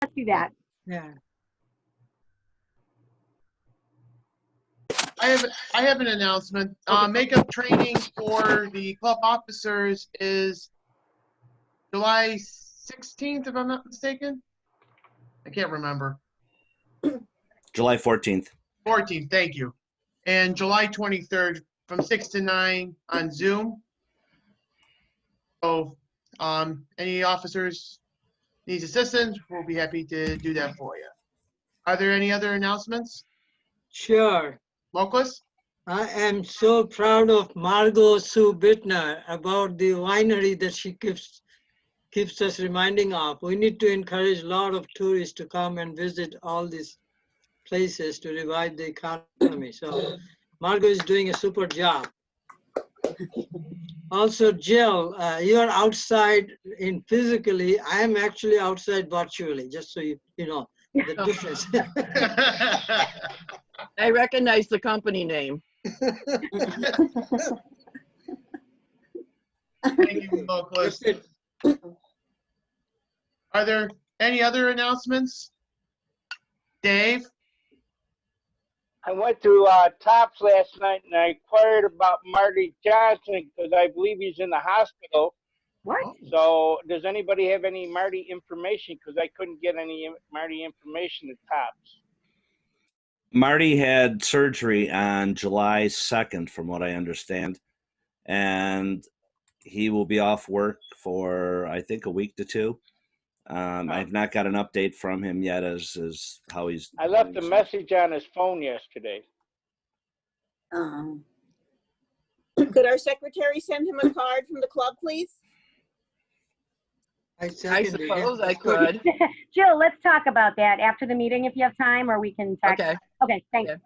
let's do that. Yeah. I have an announcement. Makeup training for the club officers is July 16th, if I'm not mistaken. I can't remember. July 14th. 14th, thank you. And July 23rd from 6 to 9 on Zoom. So any officers needs assistance, we'll be happy to do that for you. Are there any other announcements? Sure. Locals? I am so proud of Margot Sue Bittner about the winery that she keeps us reminding of. We need to encourage a lot of tourists to come and visit all these places to revive the economy. So Margot is doing a super job. Also, Jill, you're outside in physically. I am actually outside virtually, just so you know the difference. I recognize the company name. Thank you, Locals. Are there any other announcements? Dave? I went to Tops last night and I inquired about Marty Johnson because I believe he's in the hospital. What? So does anybody have any Marty information? Because I couldn't get any Marty information at Tops. Marty had surgery on July 2nd, from what I understand, and he will be off work for, I think, a week to two. I've not got an update from him yet as how he's. I left a message on his phone yesterday. Could our secretary send him a card from the club, please? I suppose I could. Jill, let's talk about that after the meeting if you have time, or we can text. Okay. Okay, thanks. Yeah.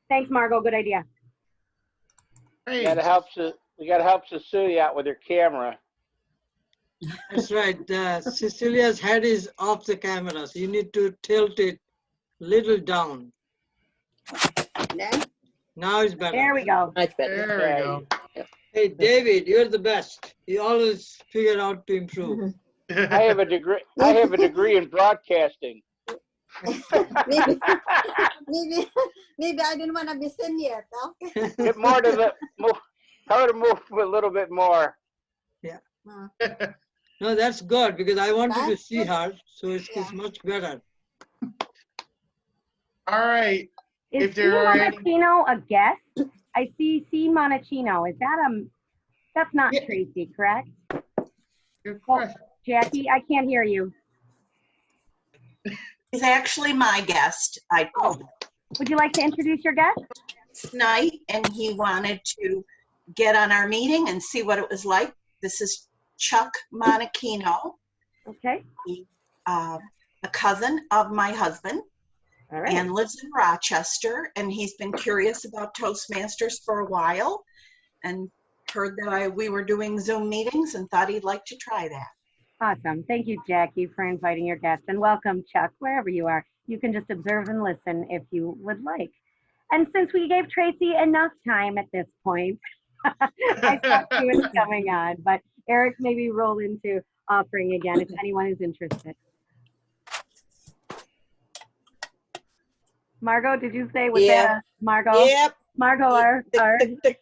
Thanks, Margot. Good idea. Hey. We gotta help Cecilia out with her camera. That's right. Cecilia's head is off the camera, so you need to tilt it little down. Now it's better. There we go. Much better. There we go. Hey, David, you're the best. You always figure out to improve. I have a degree. I have a degree in broadcasting. maybe I didn't want to be seen yet. Okay. Get more to the move. Tell her to move a little bit more. Yeah. No, that's good because I wanted to That's see good. her, so it's Yeah. much better. All right. Is If C. there are any- Monachino a guest? I see C. Monachino. Is that that's not Yeah. Tracy, correct? Good Oh, question. Jackie, I can't hear you. He's actually my guest. I told him Would you like to introduce your guest? tonight, and he wanted to get on our meeting and see what it was like. This is Chuck Monachino, Okay. a cousin of my husband, All right. and lives in Rochester. And he's been curious about Toastmasters for a while, and heard that we were doing Zoom meetings, and thought he'd like to try that. Awesome. Thank you, Jackie, for inviting your guest. And welcome, Chuck, wherever you are. You can just observe and listen if you would like. And since we gave Tracy enough time at this point, I thought she was coming on. But Eric, maybe roll into offering again if anyone is interested. Margot, did you say, was Yeah. that Margot? Yep. Margot, our The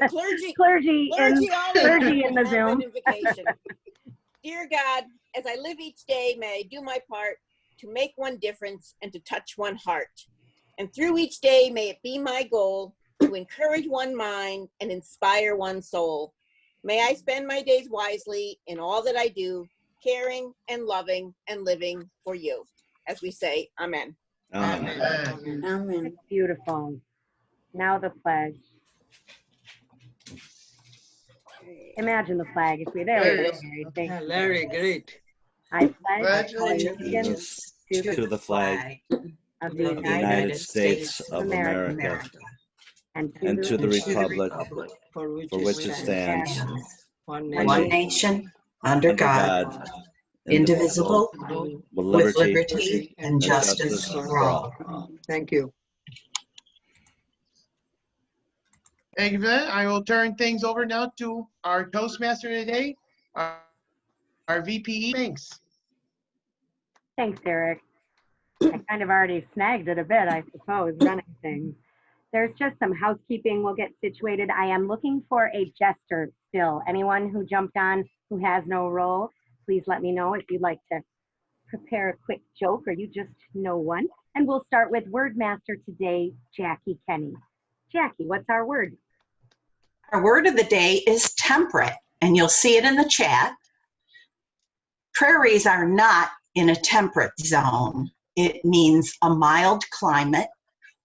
clergy. clergy Clergy always in the have Zoom. an invocation. Dear God, as I live each day, may I do my part to make one difference and to touch one heart. And through each day, may it be my goal to encourage one mind and inspire one soul. May I spend my days wisely in all that I do, caring and loving and living for you. As we say, amen. Amen. Amen. That's beautiful. Now the pledge. Imagine the flag. If we're there, There we you go. go. Larry. Thank Yeah, you. Larry, great. I pledge Pledge allegiance To the flag of the of the United States of America and and to the republic For which, for which it stands, one One nation, nation, under God, indivisible, with with liberty liberty and justice for all. Thank you. Thank you for that. I will turn things over now to our Toastmaster today, our VPE Banks. Thanks, Eric. I kind of already snagged it a bit, I suppose, running things. There's just some housekeeping. We'll get situated. I am looking for a jester still. Anyone who jumped on who has no role, please let me know if you'd like to prepare a quick joke or you just know one. And we'll start with word master today, Jackie Kenny. Jackie, what's our word? Our word of the day is temperate, and you'll see it in the chat. Prairies are not in a temperate zone. It means a mild climate,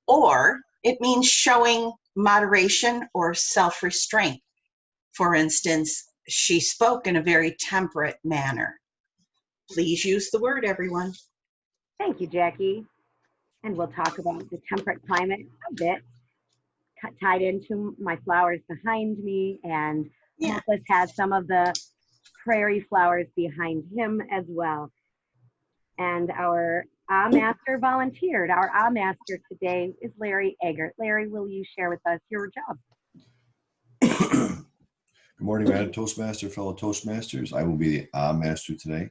or it means showing moderation or self-restraint. For instance, she spoke in a very temperate manner. Please use the word, everyone. Thank you, Jackie. And we'll talk about the temperate climate a bit, tied into my flowers behind me, and Marcus has some of the prairie flowers behind him as well. And our master volunteered. Our master today is Larry Eggert. Larry, will you share with us your job? Good morning, Madam Toastmaster, fellow Toastmasters. I will be the master today.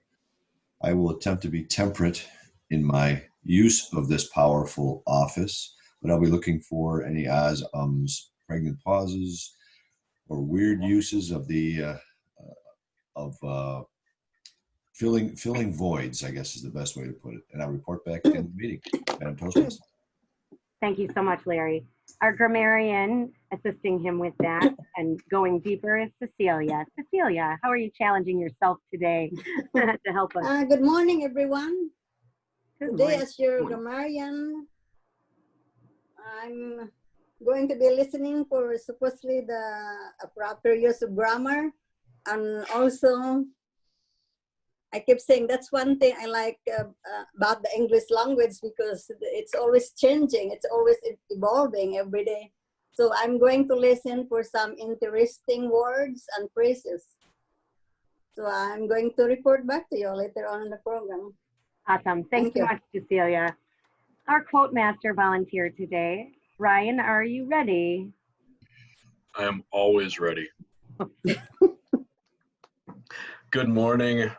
I will attempt to be temperate in my use of this powerful office, but I'll be looking for any ahs, ums, pregnant pauses, or weird uses of the filling voids, I guess is the best way to put it. And I'll report back in the meeting. Madam Toastmaster. Thank you so much, Larry. Our grammarian assisting him with that and going deeper is Cecilia. Cecilia, how are you challenging yourself today to help us? Good morning, everyone. Good Today, morning. as your grammarian, I'm going to be listening for supposedly the proper use of grammar. And also, I keep saying that's one thing I like about the English language, because it's always changing. It's always evolving every day. So I'm going to listen for some interesting words and phrases. So I'm going to report back to you later on in the program. Awesome. Thanks so much, Cecilia. Our quote master volunteer today. Ryan, are you ready? I am always ready. Good morning,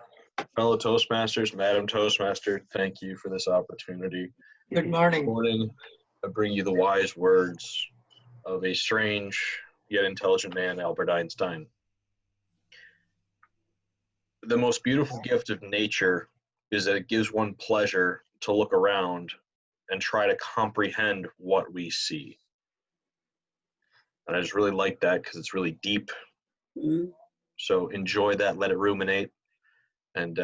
fellow Toastmasters, Madam Toastmaster. Thank you for this opportunity. Good morning. This morning, I bring you the wise words of a strange yet intelligent man, Albert Einstein. The most beautiful gift of nature is that it gives one pleasure to look around and try to comprehend what we see. And I just really like that because it's really deep. So enjoy that, let it ruminate. And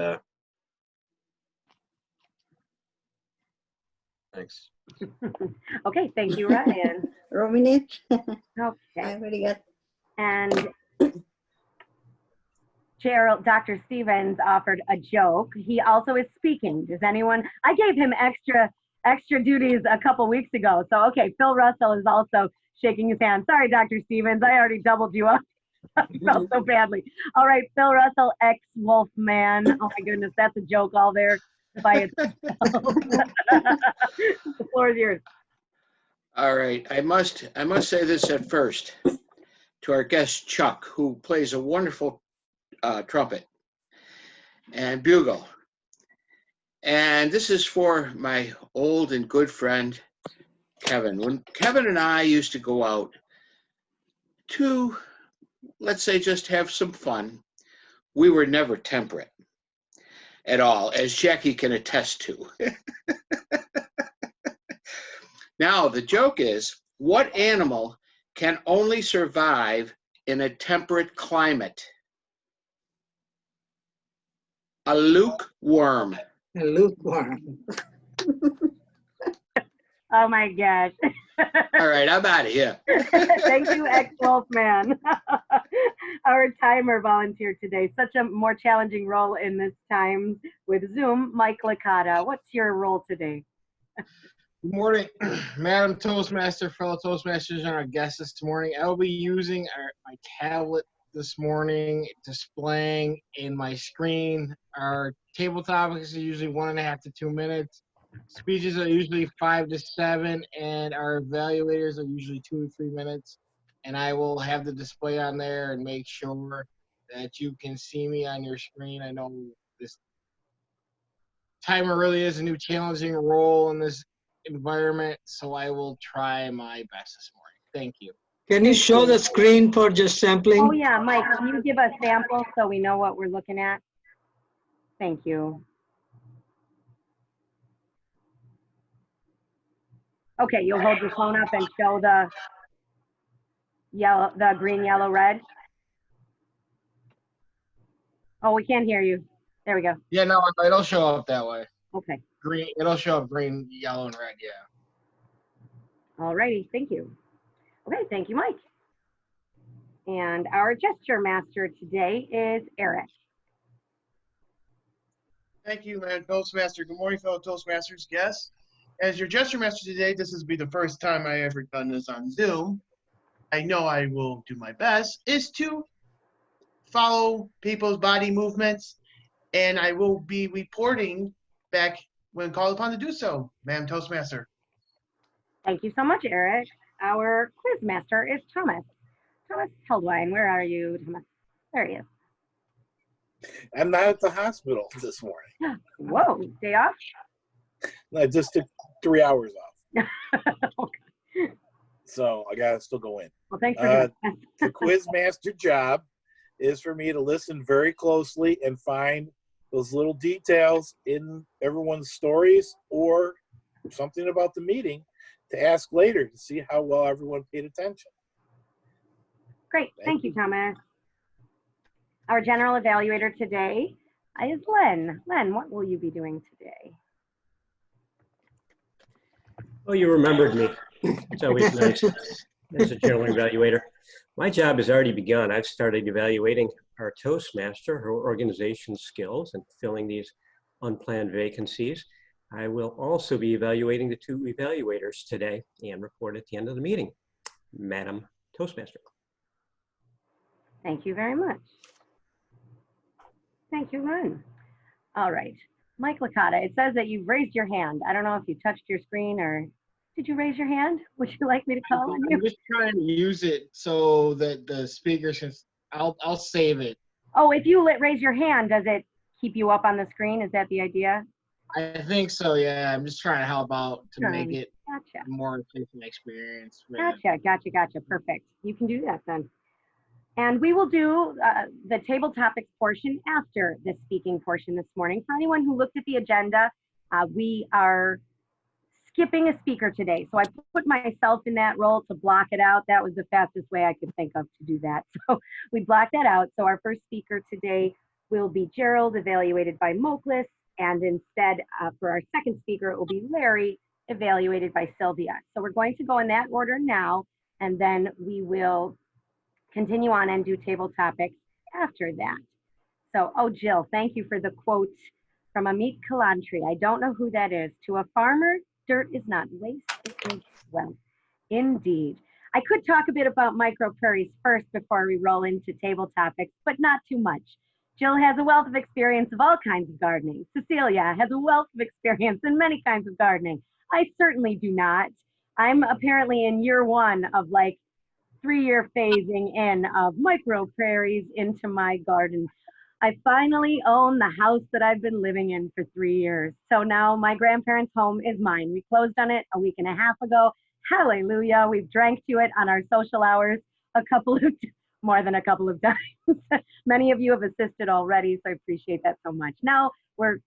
thanks. Okay, thank you, Ryan. Ruminate. Okay. I already got. And Gerald, Dr. Stevens offered a joke. He also is speaking. Does anyone? I gave him extra duties a couple weeks ago. So, okay, Phil Russell is also shaking his hand. Sorry, Dr. Stevens, I already doubled you up. I felt so badly. All right, Phil Russell, ex-wolf man. Oh my goodness, that's a joke all there by itself. The floor is yours. All right, I must say this at first to our guest Chuck, who plays a wonderful trumpet and bugle. And this is for my old and good friend, Kevin. When Kevin and I used to go out to, let's say, just have some fun, we were never temperate at all, as Jackie can attest to. Now, the joke is, what animal can only survive in a temperate climate? A lukeworm. A lukewarm. Oh my gosh. All right, I'm out of here. Thank you, ex-wolf man. Our timer volunteer today. Such a more challenging role in this time with Zoom. Mike Licata, what's your role today? Good morning, Madam Toastmaster, fellow Toastmasters, and our guests this morning. I will be using my tablet this morning, displaying in my screen. Our table topics are usually 1.5 to 2 minutes. Speeches are usually 5 to 7, and our evaluators are usually 2 to 3 minutes. And I will have the display on there and make sure that you can see me on your screen. I know this timer really is a new challenging role in this environment, so I will try my best this morning. Thank you. Can you show the screen for just sampling? Oh yeah, Mike, can you give us samples so we know what we're looking at? Thank you. Okay, you'll hold your phone up and show the yellow, the green, yellow, red. Oh, we can't hear you. There we go. Yeah, no, it'll show up that way. Okay. Green, it'll show up green, yellow, and red, yeah. All righty, thank you. Okay, thank you, Mike. And our gesture master today is Eric. Thank you, Madam Toastmaster. Good morning, fellow Toastmasters guests. As your gesture master today, this will be the first time I ever done this on Zoom. I know I will do my best, is to follow people's body movements, and I will be reporting back when called upon to do so, Madam Toastmaster. Thank you so much, Eric. Our quiz master is Thomas. Thomas Heldwine, where are you, Thomas? There he is. I'm not at the hospital this morning. Whoa, day off? I just took 3 hours off. Okay. So I gotta still go in. Well, thanks for doing that. The quiz master job is for me to listen very closely and find those little details in everyone's stories or something about the meeting to ask later to see how well everyone paid attention. Great, thank you, Thomas. Our general evaluator today is Len. Len, what will you be doing today? Oh, you remembered me. It's always nice as a general evaluator. My job has already begun. I've started evaluating our Toastmaster, her organization skills, and filling these unplanned vacancies. I will also be evaluating the 2 evaluators today and report at the end of the meeting. Madam Toastmaster. Thank you very much. Thank you, Len. All right, Mike Licata, it says that you've raised your hand. I don't know if you touched your screen or did you raise your hand? Would you like me to call on you? I'm just trying to use it so that the speakers can, I'll save it. Oh, if you raise your hand, does it keep you up on the screen? Is that the idea? I think so, yeah. I'm just trying to help out to make it Gotcha. more efficient experience. Gotcha. Perfect. You can do that then. And we will do the table topics portion after the speaking portion this morning. For anyone who looked at the agenda, we are skipping a speaker today. So I put myself in that role to block it out. That was the fastest way I could think of to do that. So we blocked that out. So our first speaker today will be Gerald, evaluated by Moklis. And instead, for our second speaker, it will be Larry, evaluated by Sylvia. So we're going to go in that order now, and then we will continue on and do table topics after that. So, oh, Jill, thank you for the quote from Amit Kalantri. I don't know who that is. To a farmer, dirt is not waste, it is wealth. Indeed. I could talk a bit about Micro-Prairies first before we roll into table topics, but not too much. Jill has a wealth of experience of all kinds of gardening. Cecilia has a wealth of experience in many kinds of gardening. I certainly do not. I'm apparently in year 1 of like 3-year phasing in of Micro-Prairies into my garden. I finally own the house that I've been living in for 3 years. So now my grandparents' home is mine. We closed on it a week and a half ago. Hallelujah. We've drank to it on our social hours more than a couple of times. Many of you have assisted already, so I appreciate that so much. Now we're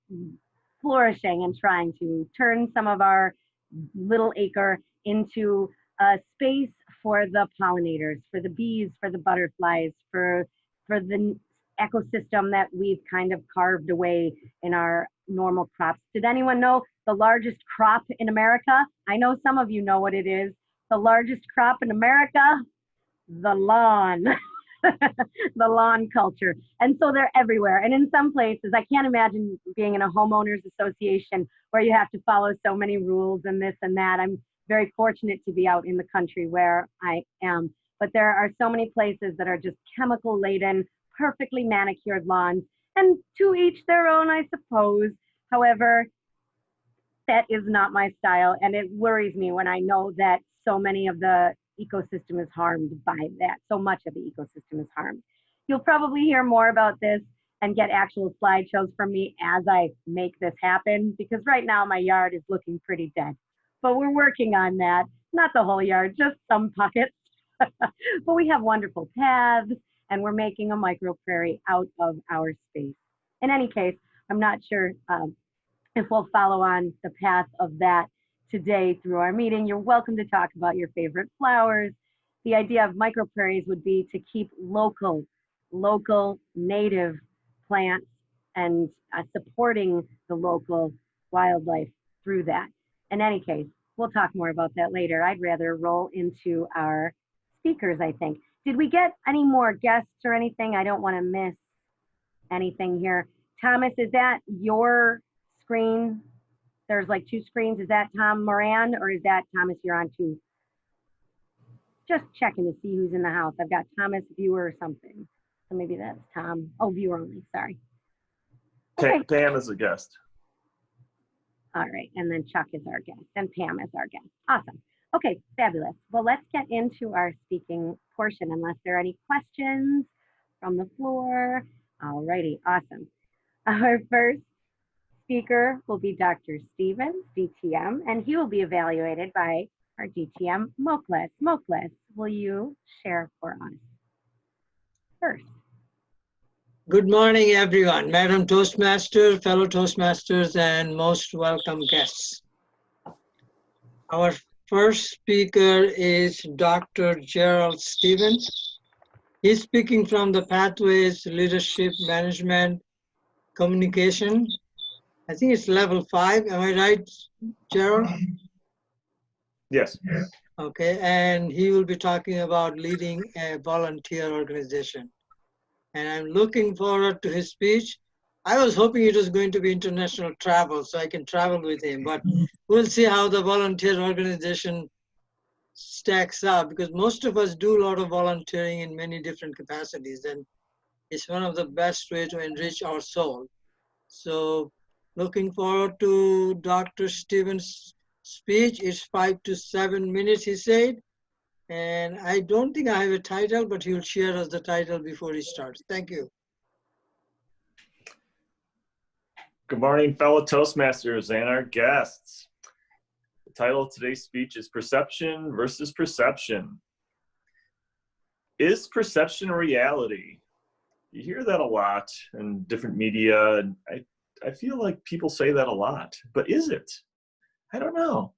flourishing and trying to turn some of our little acre into a space for the pollinators, for the bees, for the butterflies, for the ecosystem that we've kind of carved away in our normal crops. Did anyone know the largest crop in America? I know some of you know what it is. The largest crop in America, the lawn, the lawn culture. And so they're everywhere. And in some places, I can't imagine being in a homeowners association where you have to follow so many rules and this and that. I'm very fortunate to be out in the country where I am. But there are so many places that are just chemical laden, perfectly manicured lawns, and to each their own, I suppose. However, that is not my style, and it worries me when I know that so many of the ecosystem is harmed by that. So much of the ecosystem is harmed. You'll probably hear more about this and get actual slideshows from me as I make this happen, because right now my yard is looking pretty dead. But we're working on that. Not the whole yard, just some pockets. But we have wonderful paths, and we're making a micro-prairie out of our space. In any case, I'm not sure if we'll follow on the path of that today through our meeting. You're welcome to talk about your favorite flowers. The idea of micro-prairies would be to keep local native plants and supporting the local wildlife through that. In any case, we'll talk more about that later. I'd rather roll into our speakers, I think. Did we get any more guests or anything? I don't want to miss anything here. Thomas, is that your screen? There's like two screens. Is that Tom Moran, or is that Thomas you're on too? Just checking to see who's in the house. I've got Thomas viewer or something. So maybe that's Tom. Oh, viewer only, sorry. Okay. Pam is a guest. All right, and then Chuck is our guest, and Pam is our guest. Awesome. Okay, fabulous. Well, let's get into our speaking portion, unless there are any questions from the floor. All righty, awesome. Our first speaker will be Dr. Stevens, DTM, and he will be evaluated by our DTM, Mokles. Mokles, will you share for us first? Good morning, everyone. Madam Toastmaster, fellow Toastmasters, and most welcome guests. Our first speaker is Dr. Gerald Stevens. He's speaking from the Pathways Leadership Management Communication. I think it's level 5. Am I right, Gerald? Yes. Okay, and he will be talking about leading a volunteer organization. And I'm looking forward to his speech. I was hoping it was going to be international travel so I can travel with him, but we'll see how the volunteer organization stacks up, because most of us do a lot of volunteering in many different capacities, and it's one of the best ways to enrich our soul. So looking forward to Dr. Stevens' speech. It's 5 to 7 minutes, he said. And I don't think I have a title, but he'll share us the title before he starts. Thank you. Good morning, fellow Toastmasters and our guests. The title of today's speech is Perception versus Perception. Is perception reality? You hear that a lot in different media, and I feel like people say that a lot, but is it? I don't know.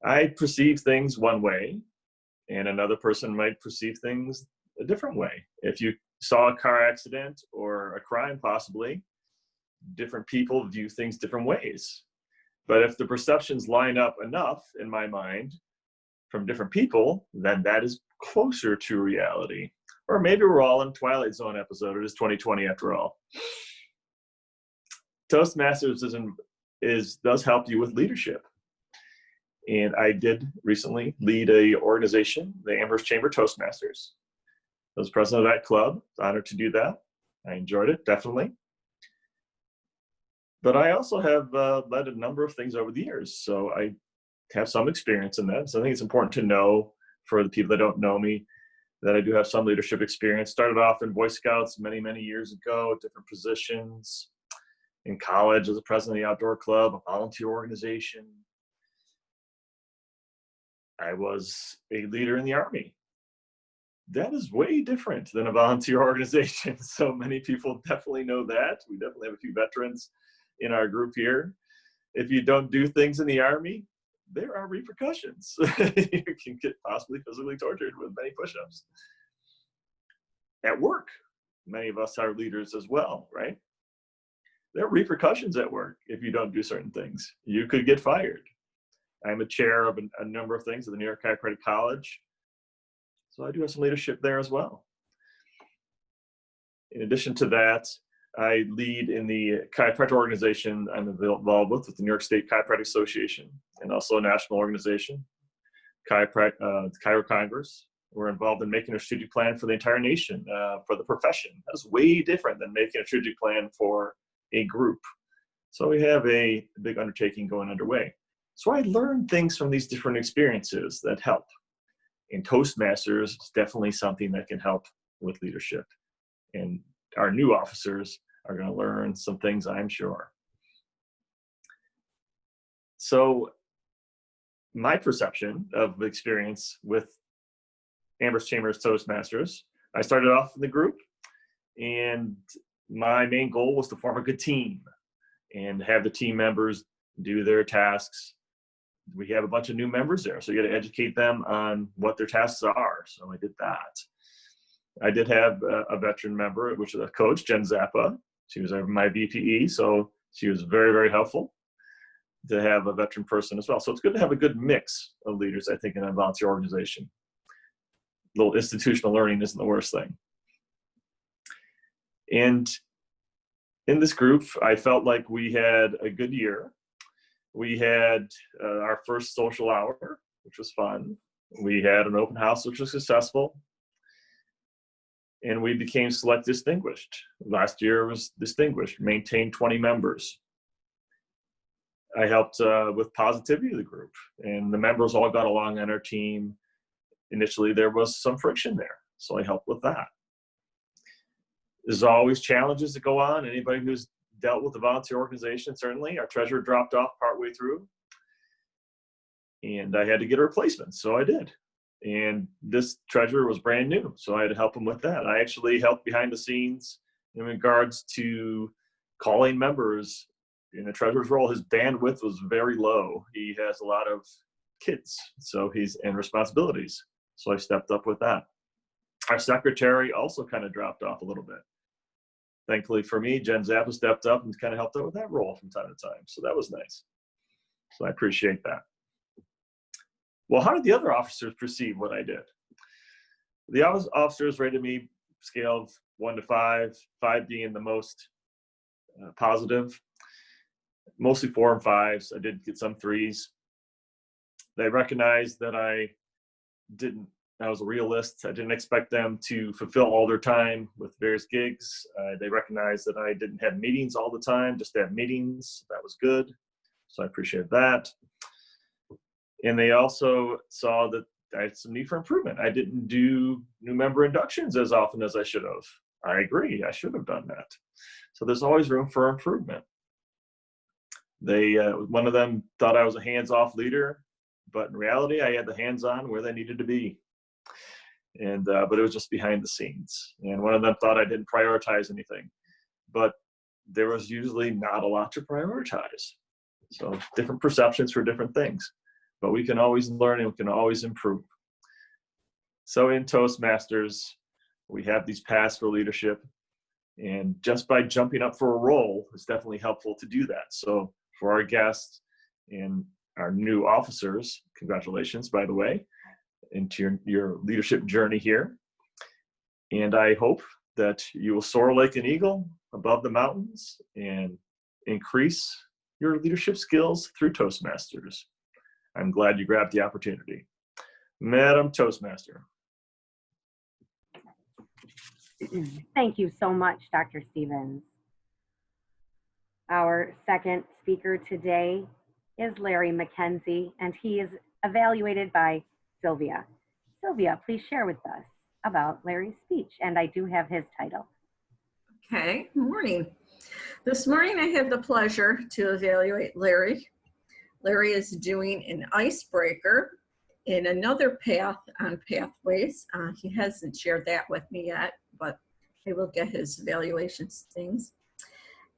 I perceive things one way, and another person might perceive things a different way. If you saw a car accident or a crime possibly, different people view things different ways. But if the perceptions line up enough in my mind from different people, then that is closer to reality. Or maybe we're all in Twilight Zone episode. It is 2020 after all. Toastmasters does help you with leadership. And I did recently lead a organization, the Amherst Chamber Toastmasters. I was president of that club. Honored to do that. I enjoyed it, definitely. But I also have led a number of things over the years, so I have some experience in that. So I think it's important to know, for the people that don't know me, that I do have some leadership experience. Started off in Boy Scouts many, many years ago, different positions. In college, as a president of the outdoor club, a volunteer organization. I was a leader in the Army. That is way different than a volunteer organization. So many people definitely know that. We definitely have a few veterans in our group here. If you don't do things in the Army, there are repercussions. You can get possibly physically tortured with many push-ups. At work, many of us are leaders as well, right? There are repercussions at work if you don't do certain things. You could get fired. I'm a chair of a number of things at the New York Chiropractic College. So I do have some leadership there as well. In addition to that, I lead in the chiropractic organization I'm involved with the New York State Chiropractic Association, and also a national organization, Chiro Congress. We're involved in making a strategic plan for the entire nation, for the profession. That's way different than making a strategic plan for a group. So we have a big undertaking going underway. So I learned things from these different experiences that help. And Toastmasters is definitely something that can help with leadership. And our new officers are going to learn some things, I'm sure. So my perception of experience with Amherst Chambers Toastmasters, I started off in the group, and my main goal was to form a good team and have the team members do their tasks. We have a bunch of new members there, so you got to educate them on what their tasks are. So I did that. I did have a veteran member, which is a coach, Jen Czapla. She was my VPE, so she was very, very helpful to have a veteran person as well. So it's good to have a good mix of leaders, I think, in a volunteer organization. A little institutional learning isn't the worst thing. And in this group, I felt like we had a good year. We had our first social hour, which was fun. We had an open house, which was successful. And we became select distinguished. Last year was distinguished, maintained 20 members. I helped with positivity of the group, and the members all got along on our team. Initially, there was some friction there, so I helped with that. There's always challenges that go on. Anybody who's dealt with the volunteer organization, certainly. Our treasurer dropped off partway through, and I had to get a replacement, so I did. And this treasurer was brand new, so I had to help him with that. I actually helped behind the scenes in regards to calling members. In the treasurer's role, his bandwidth was very low. He has a lot of kids, so and responsibilities. So I stepped up with that. Our secretary also kind of dropped off a little bit. Thankfully for me, Jen Czapla stepped up and kind of helped out with that role from time to time. So that was nice. So I appreciate that. Well, how did the other officers perceive what I did? The officers rated me scale of 1 to 5, 5 being the most positive. Mostly 4 and 5s. I did get some 3s. They recognized that I was a realist. I didn't expect them to fulfill all their time with various gigs. They recognized that I didn't have meetings all the time, just have meetings. That was good. So I appreciate that. And they also saw that I had some need for improvement. I didn't do new member inductions as often as I should have. I agree, I should have done that. So there's always room for improvement. One of them thought I was a hands-off leader, but in reality, I had the hands-on where they needed to be. And but it was just behind the scenes. And one of them thought I didn't prioritize anything, but there was usually not a lot to prioritize. So different perceptions for different things, but we can always learn and we can always improve. So in Toastmasters, we have these paths for leadership, and just by jumping up for a role, it's definitely helpful to do that. So for our guests and our new officers, congratulations, by the way, into your leadership journey here. And I hope that you will soar like an eagle above the mountains and increase your leadership skills through Toastmasters. I'm glad you grabbed the opportunity. Madam Toastmaster. Thank you so much, Dr. Stevens. Our second speaker today is Larry McKenzie, and he is evaluated by Sylvia. Sylvia, please share with us about Larry's speech, and I do have his title. Okay, good morning. This morning I have the pleasure to evaluate Larry. Larry is doing an icebreaker in another path on Pathways. He hasn't shared that with me yet, but I will get his evaluation things.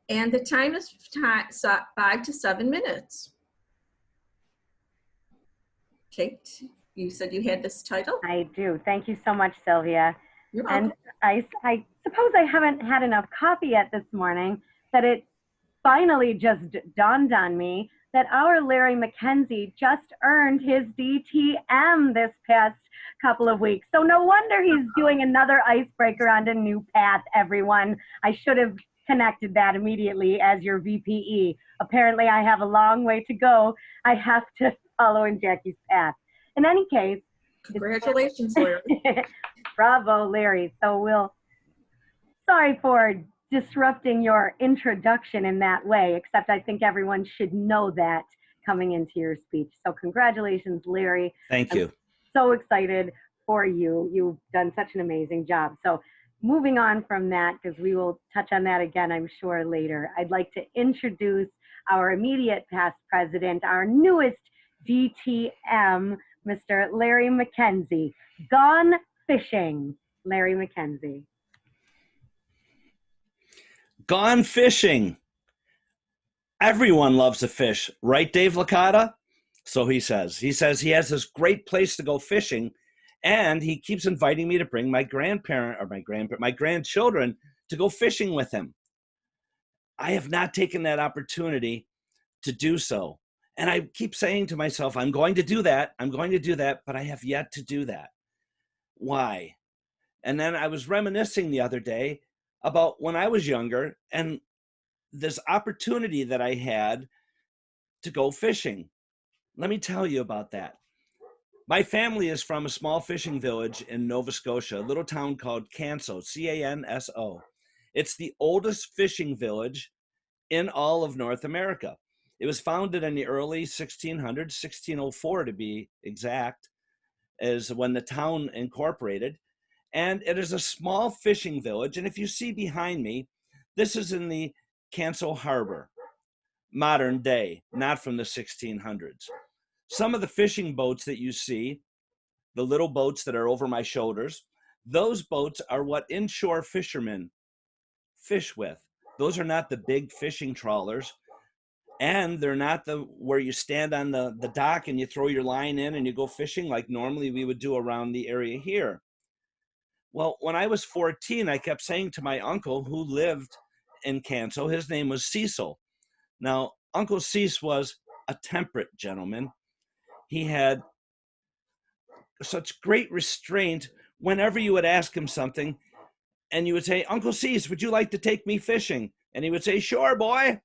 And the time is 5 to 7 minutes. Kate, you said you had this title? I do. Thank you so much, Sylvia. You're welcome. And I suppose I haven't had enough coffee yet this morning that it finally just dawned on me that our Larry McKenzie just earned his DTM this past couple of weeks. So no wonder he's doing another icebreaker on a new path, everyone. I should have connected that immediately as your VPE. Apparently I have a long way to go. I have to follow in Jackie's path. In any case. Congratulations, Larry. Bravo, Larry. So sorry for disrupting your introduction in that way, except I think everyone should know that coming into your speech. So congratulations, Larry. Thank you. I'm so excited for you. You've done such an amazing job. So moving on from that, because we will touch on that again, I'm sure, later, I'd like to introduce our immediate past president, our newest DTM, Mr. Larry McKenzie. Gone fishing, Larry McKenzie. Gone fishing. Everyone loves to fish, right, Dave Licata? So he says. He says he has this great place to go fishing, and he keeps inviting me to bring my grandchildren to go fishing with him. I have not taken that opportunity to do so. And I keep saying to myself, I'm going to do that. I'm going to do that, but I have yet to do that. Why? And then I was reminiscing the other day about when I was younger and this opportunity that I had to go fishing. Let me tell you about that. My family is from a small fishing village in Nova Scotia, a little town called Canso, C-A-N-S-O. It's the oldest fishing village in all of North America. It was founded in the early 1600s, 1604 to be exact, is when the town incorporated. And it is a small fishing village. And if you see behind me, this is in the Canso Harbor, modern day, not from the 1600s. Some of the fishing boats that you see, the little boats that are over my shoulders, those boats are what inshore fishermen fish with. Those are not the big fishing trawlers. And they're not the where you stand on the dock and you throw your line in and you go fishing like normally we would do around the area here. Well, when I was 14, I kept saying to my uncle who lived in Canso, his name was Cecil. Now, Uncle Cease was a temperate gentleman. He had such great restraint whenever you would ask him something and you would say, Uncle Cease, would you like to take me fishing? And he would say, sure, boy.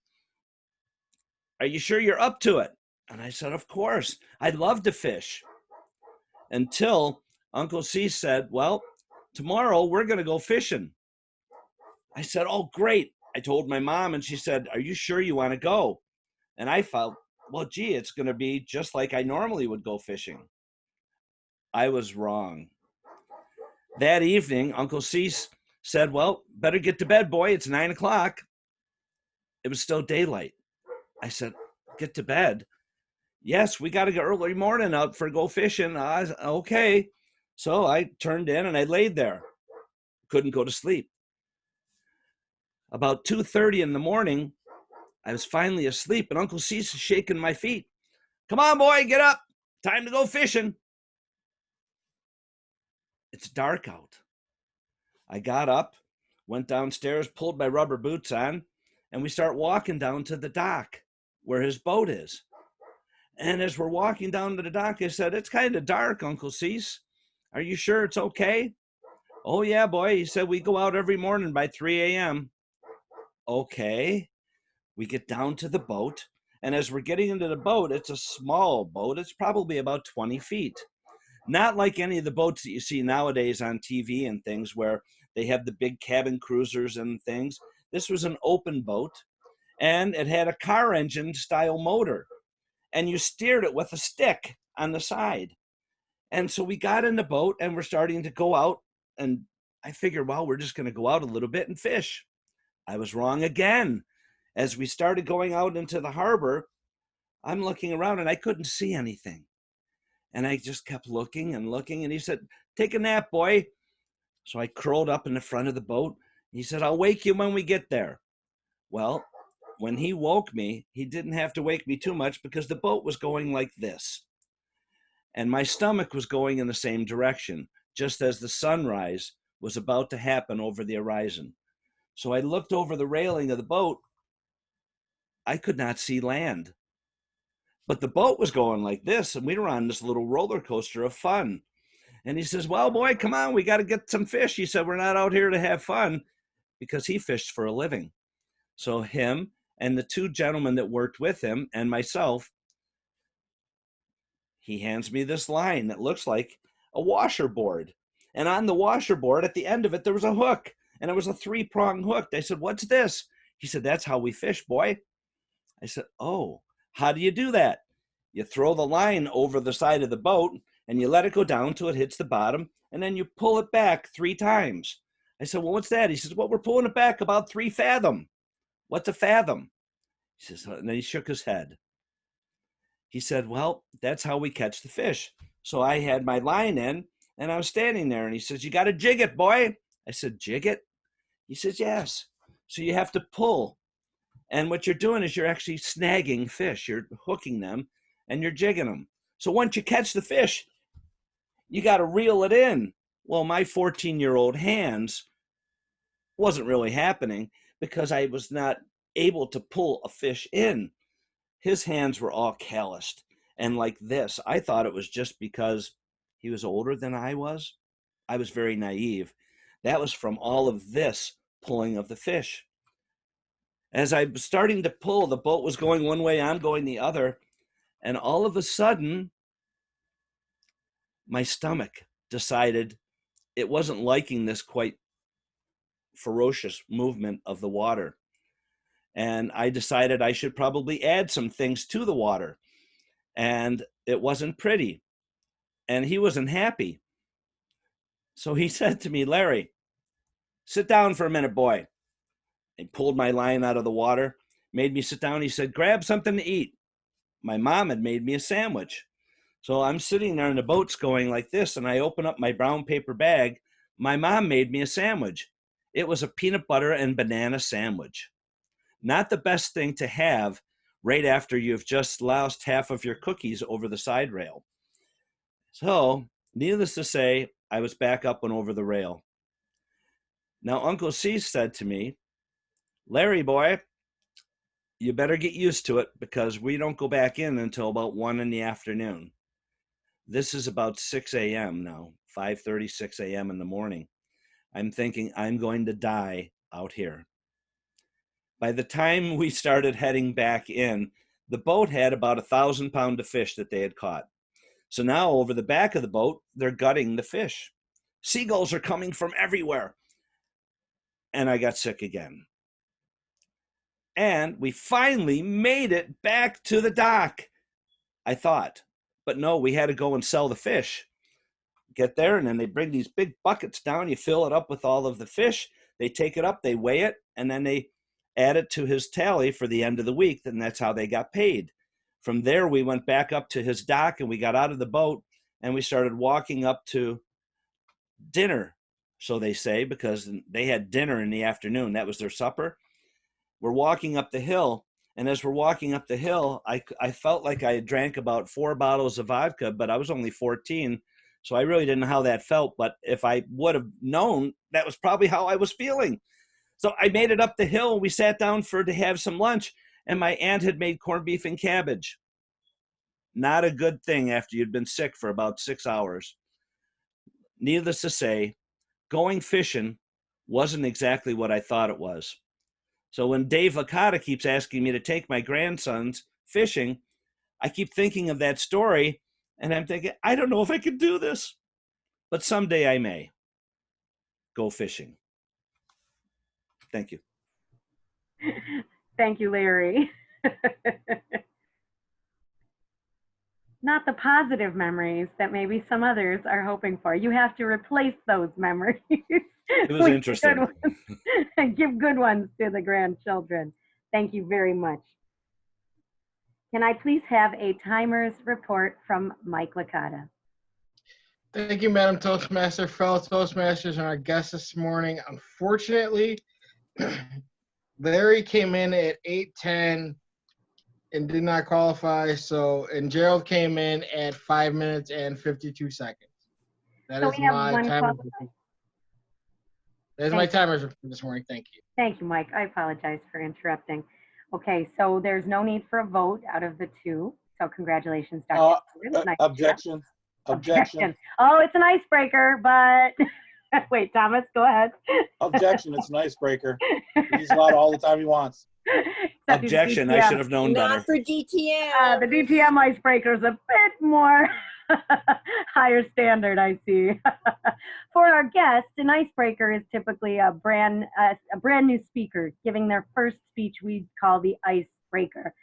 Are you sure you're up to it? And I said, of course, I'd love to fish. Until Uncle C said, well, tomorrow we're going to go fishing. I said, oh, great. I told my mom and she said, are you sure you want to go? And I felt, well, gee, it's going to be just like I normally would go fishing. I was wrong. That evening, Uncle C said, well, better get to bed, boy. It's 9 o'clock. It was still daylight. I said, get to bed? Yes, we got to get early morning out for go fishing. I said, okay. So I turned in and I laid there. Couldn't go to sleep. About 2:30 in the morning, I was finally asleep and Uncle Cease is shaking my feet. Come on, boy, get up. Time to go fishing. It's dark out. I got up, went downstairs, pulled my rubber boots on, and we start walking down to the dock where his boat is. And as we're walking down to the dock, I said, it's kind of dark, Uncle Cease. Are you sure it's okay? Oh, yeah, boy. He said, we go out every morning by 3 a.m. Okay. We get down to the boat. And as we're getting into the boat, it's a small boat. It's probably about 20 feet. Not like any of the boats that you see nowadays on TV and things where they have the big cabin cruisers and things. This was an open boat. And it had a car engine style motor. And you steered it with a stick on the side. And so we got in the boat and we're starting to go out. And I figured, well, we're just going to go out a little bit and fish. I was wrong again. As we started going out into the harbor, I'm looking around and I couldn't see anything. And I just kept looking and looking. And he said, take a nap, boy. So I curled up in the front of the boat. He said, I'll wake you when we get there. Well, when he woke me, he didn't have to wake me too much because the boat was going like this. And my stomach was going in the same direction, just as the sunrise was about to happen over the horizon. So I looked over the railing of the boat. I could not see land. But the boat was going like this, and we were on this little roller coaster of fun. And he says, well, boy, come on, we got to get some fish. He said, we're not out here to have fun, because he fished for a living. So him and the two gentlemen that worked with him and myself, he hands me this line that looks like a washer board. And on the washer board, at the end of it, there was a hook. And it was a 3-prong hook. I said, what's this? He said, that's how we fish, boy. I said, oh, how do you do that? You throw the line over the side of the boat and you let it go down till it hits the bottom. And then you pull it back 3 times. I said, well, what's that? He says, well, we're pulling it back about 3 fathom. What's a fathom? He says, and then he shook his head. He said, well, that's how we catch the fish. So I had my line in and I was standing there and he says, you got to jig it, boy. I said, jig it? He says, yes. So you have to pull. And what you're doing is you're actually snagging fish. You're hooking them and you're jigging them. So once you catch the fish, you got to reel it in. Well, my 14-year-old hands wasn't really happening because I was not able to pull a fish in. His hands were all calloused and like this. I thought it was just because he was older than I was. I was very naive. That was from all of this pulling of the fish. As I was starting to pull, the boat was going one way, I'm going the other. And all of a sudden, my stomach decided it wasn't liking this quite ferocious movement of the water. And I decided I should probably add some things to the water. And it wasn't pretty. And he wasn't happy. So he said to me, Larry, sit down for a minute, boy. He pulled my line out of the water, made me sit down. He said, grab something to eat. My mom had made me a sandwich. So I'm sitting there and the boat's going like this, and I open up my brown paper bag. My mom made me a sandwich. It was a peanut butter and banana sandwich. Not the best thing to have right after you've just lost half of your cookies over the side rail. So, needless to say, I was back up and over the rail. Now, Uncle C said to me, Larry, boy, you better get used to it because we don't go back in until about 1 in the afternoon. This is about 6 a.m. now, 5:30, 6 a.m. in the morning. I'm thinking I'm going to die out here. By the time we started heading back in, the boat had about 1,000 pounds of fish that they had caught. So now over the back of the boat, they're gutting the fish. Seagulls are coming from everywhere. And I got sick again. And we finally made it back to the dock, I thought. But no, we had to go and sell the fish. Get there, and then they bring these big buckets down. You fill it up with all of the fish. They take it up, they weigh it, and then they add it to his tally for the end of the week, and that's how they got paid. From there, we went back up to his dock, and we got out of the boat, and we started walking up to dinner, so they say, because they had dinner in the afternoon. That was their supper. We're walking up the hill, and as we're walking up the hill, I felt like I had drank about 4 bottles of vodka, but I was only 14, so I really didn't know how that felt. But if I would have known, that was probably how I was feeling. So I made it up the hill. We sat down to have some lunch, and my aunt had made corned beef and cabbage. Not a good thing after you'd been sick for about 6 hours. Needless to say, going fishing wasn't exactly what I thought it was. So when Dave Licata keeps asking me to take my grandsons fishing, I keep thinking of that story, and I'm thinking, I don't know if I could do this, but someday I may go fishing. Thank you. Thank you, Larry. Not the positive memories that maybe some others are hoping for. You have to replace those memories. It was interesting. And give good ones to the grandchildren. Thank you very much. Can I please have a timer's report from Mike Licata? Thank you, Madam Toastmaster, fellow Toastmasters, and our guests this morning. Unfortunately, Larry came in at 8:10 and did not qualify. And Gerald came in at 5 minutes and 52 seconds. That is my timer. That is my timers for this morning. Thank you. Thank you, Mike. I apologize for interrupting. Okay, so there's no need for a vote out of the two. So congratulations, Dr. Nice Objection. Objection. Oh, it's an icebreaker, but wait, Thomas, go ahead. Objection. It's an icebreaker. He's allowed all the time he wants. Objection. I should have known better. Not for DTM. The DTM icebreaker is a bit more higher standard, I see. For our guests, an icebreaker is typically a brand new speaker giving their first speech. We call the icebreaker.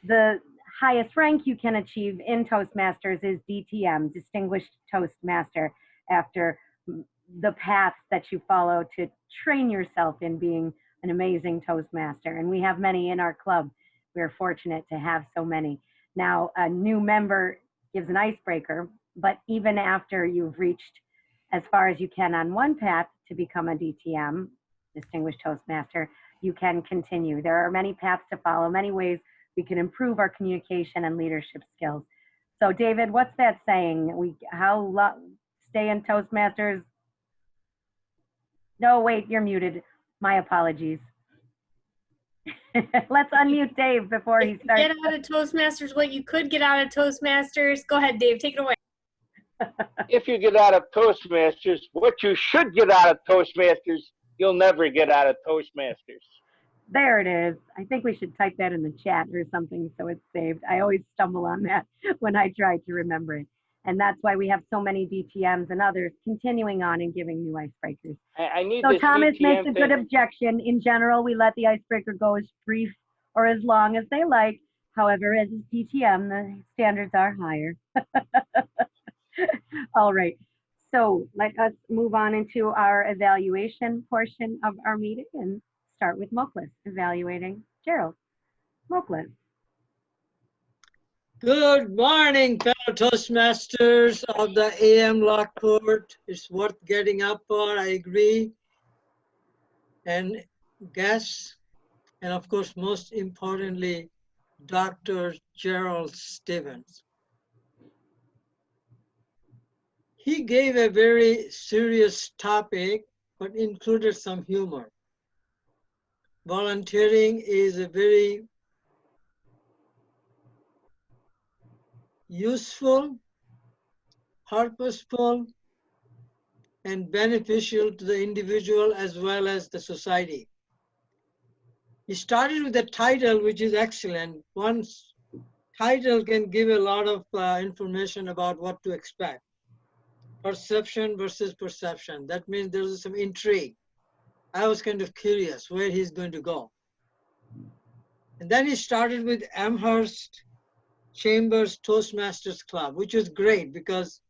The highest rank you can achieve in Toastmasters is DTM, Distinguished Toastmaster, after the paths that you follow to train yourself in being an amazing Toastmaster. And we have many in our club. We're fortunate to have so many. Now, a new member gives an icebreaker, but even after you've reached as far as you can on one path to become a DTM, Distinguished Toastmaster, you can continue. There are many paths to follow, many ways we can improve our communication and leadership skills. So David, what's that saying? Stay in Toastmasters? No, wait, you're muted. My apologies. Let's unmute Dave before he starts. Get out of Toastmasters what you could get out of Toastmasters. Go ahead, Dave, take it away. If you get out of Toastmasters, what you should get out of Toastmasters, you'll never get out of Toastmasters. There it is. I think we should type that in the chat or something so it's saved. I always stumble on that when I try to remember it. And that's why we have so many DTMs and others continuing on and giving new icebreakers. I need So this Thomas DTM makes a good thing. objection. In general, we let the icebreaker go as brief or as long as they like. However, as a DTM, the standards are higher. All right. So let us move on into our evaluation portion of our meeting and start with Moklis evaluating Gerald. Moklis. Good morning, fellow Toastmasters of the AM Lockport. It's worth getting up for, I agree. And guests, and of course, most importantly, Dr. Gerald Stevens. He gave a very serious topic, but included some humor. Volunteering is a very useful, purposeful, and beneficial to the individual as well as the society. He started with a title, which is excellent. One title can give a lot of information about what to expect. Perception versus perception. That means there's some intrigue. I was kind of curious where he's going to go. And then he started with Amherst Chambers Toastmasters Club, which is great because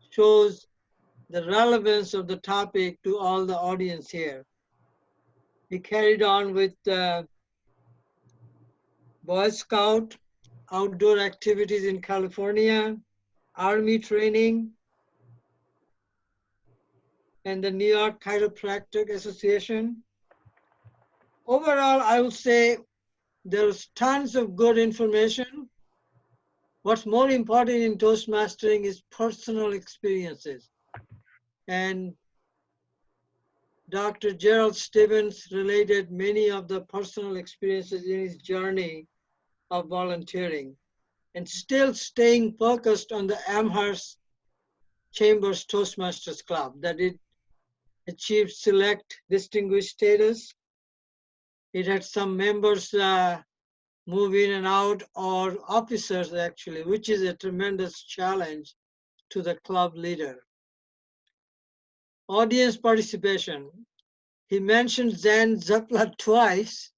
it shows the relevance of the topic to all the audience here. He carried on with Boy Scout, outdoor activities in California, Army training, and the New York Chiropractic Association. Overall, I would say there's tons of good information. What's more important in Toastmastering is personal experiences. And Dr. Gerald Stevens related many of the personal experiences in his journey of volunteering and still staying focused on the Amherst Chambers Toastmasters Club, that it achieved select distinguished status. It had some members move in and out, or officers actually, which is a tremendous challenge to the club leader. Audience participation. He mentioned Zen Czapla twice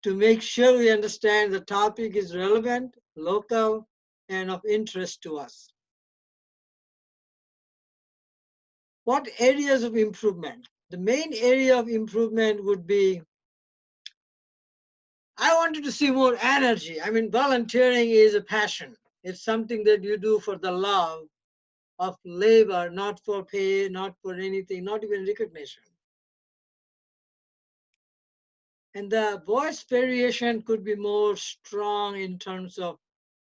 to make sure we understand the topic is relevant, local, and of interest to us. What areas of improvement? The main area of improvement would be, I wanted to see more energy. I mean, volunteering is a passion. It's something that you do for the love of labor, not for pay, not for anything, not even recognition. And the voice variation could be more strong in terms of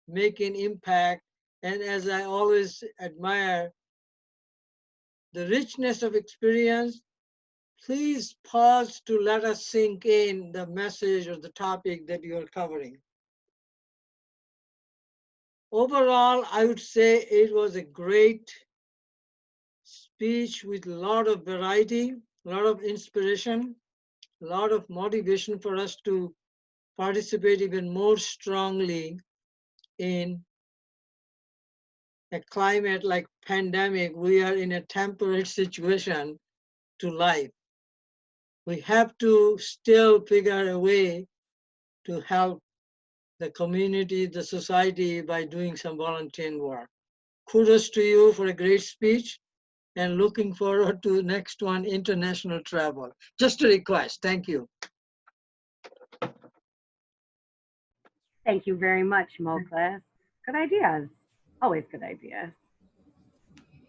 making impact. And as I always admire, the richness of experience, please pause to let us sink in the message or the topic that you are covering. Overall, I would say it was a great speech with a lot of variety, a lot of inspiration, a lot of motivation for us to participate even more strongly in a climate like pandemic. We are in a temperate situation to life. We have to still figure a way to help the community, the society by doing some volunteering work. Kudos to you for a great speech. and looking forward to next one, international travel. Just a request. Thank you. Thank you very much, Moklas. Good ideas. Always good ideas.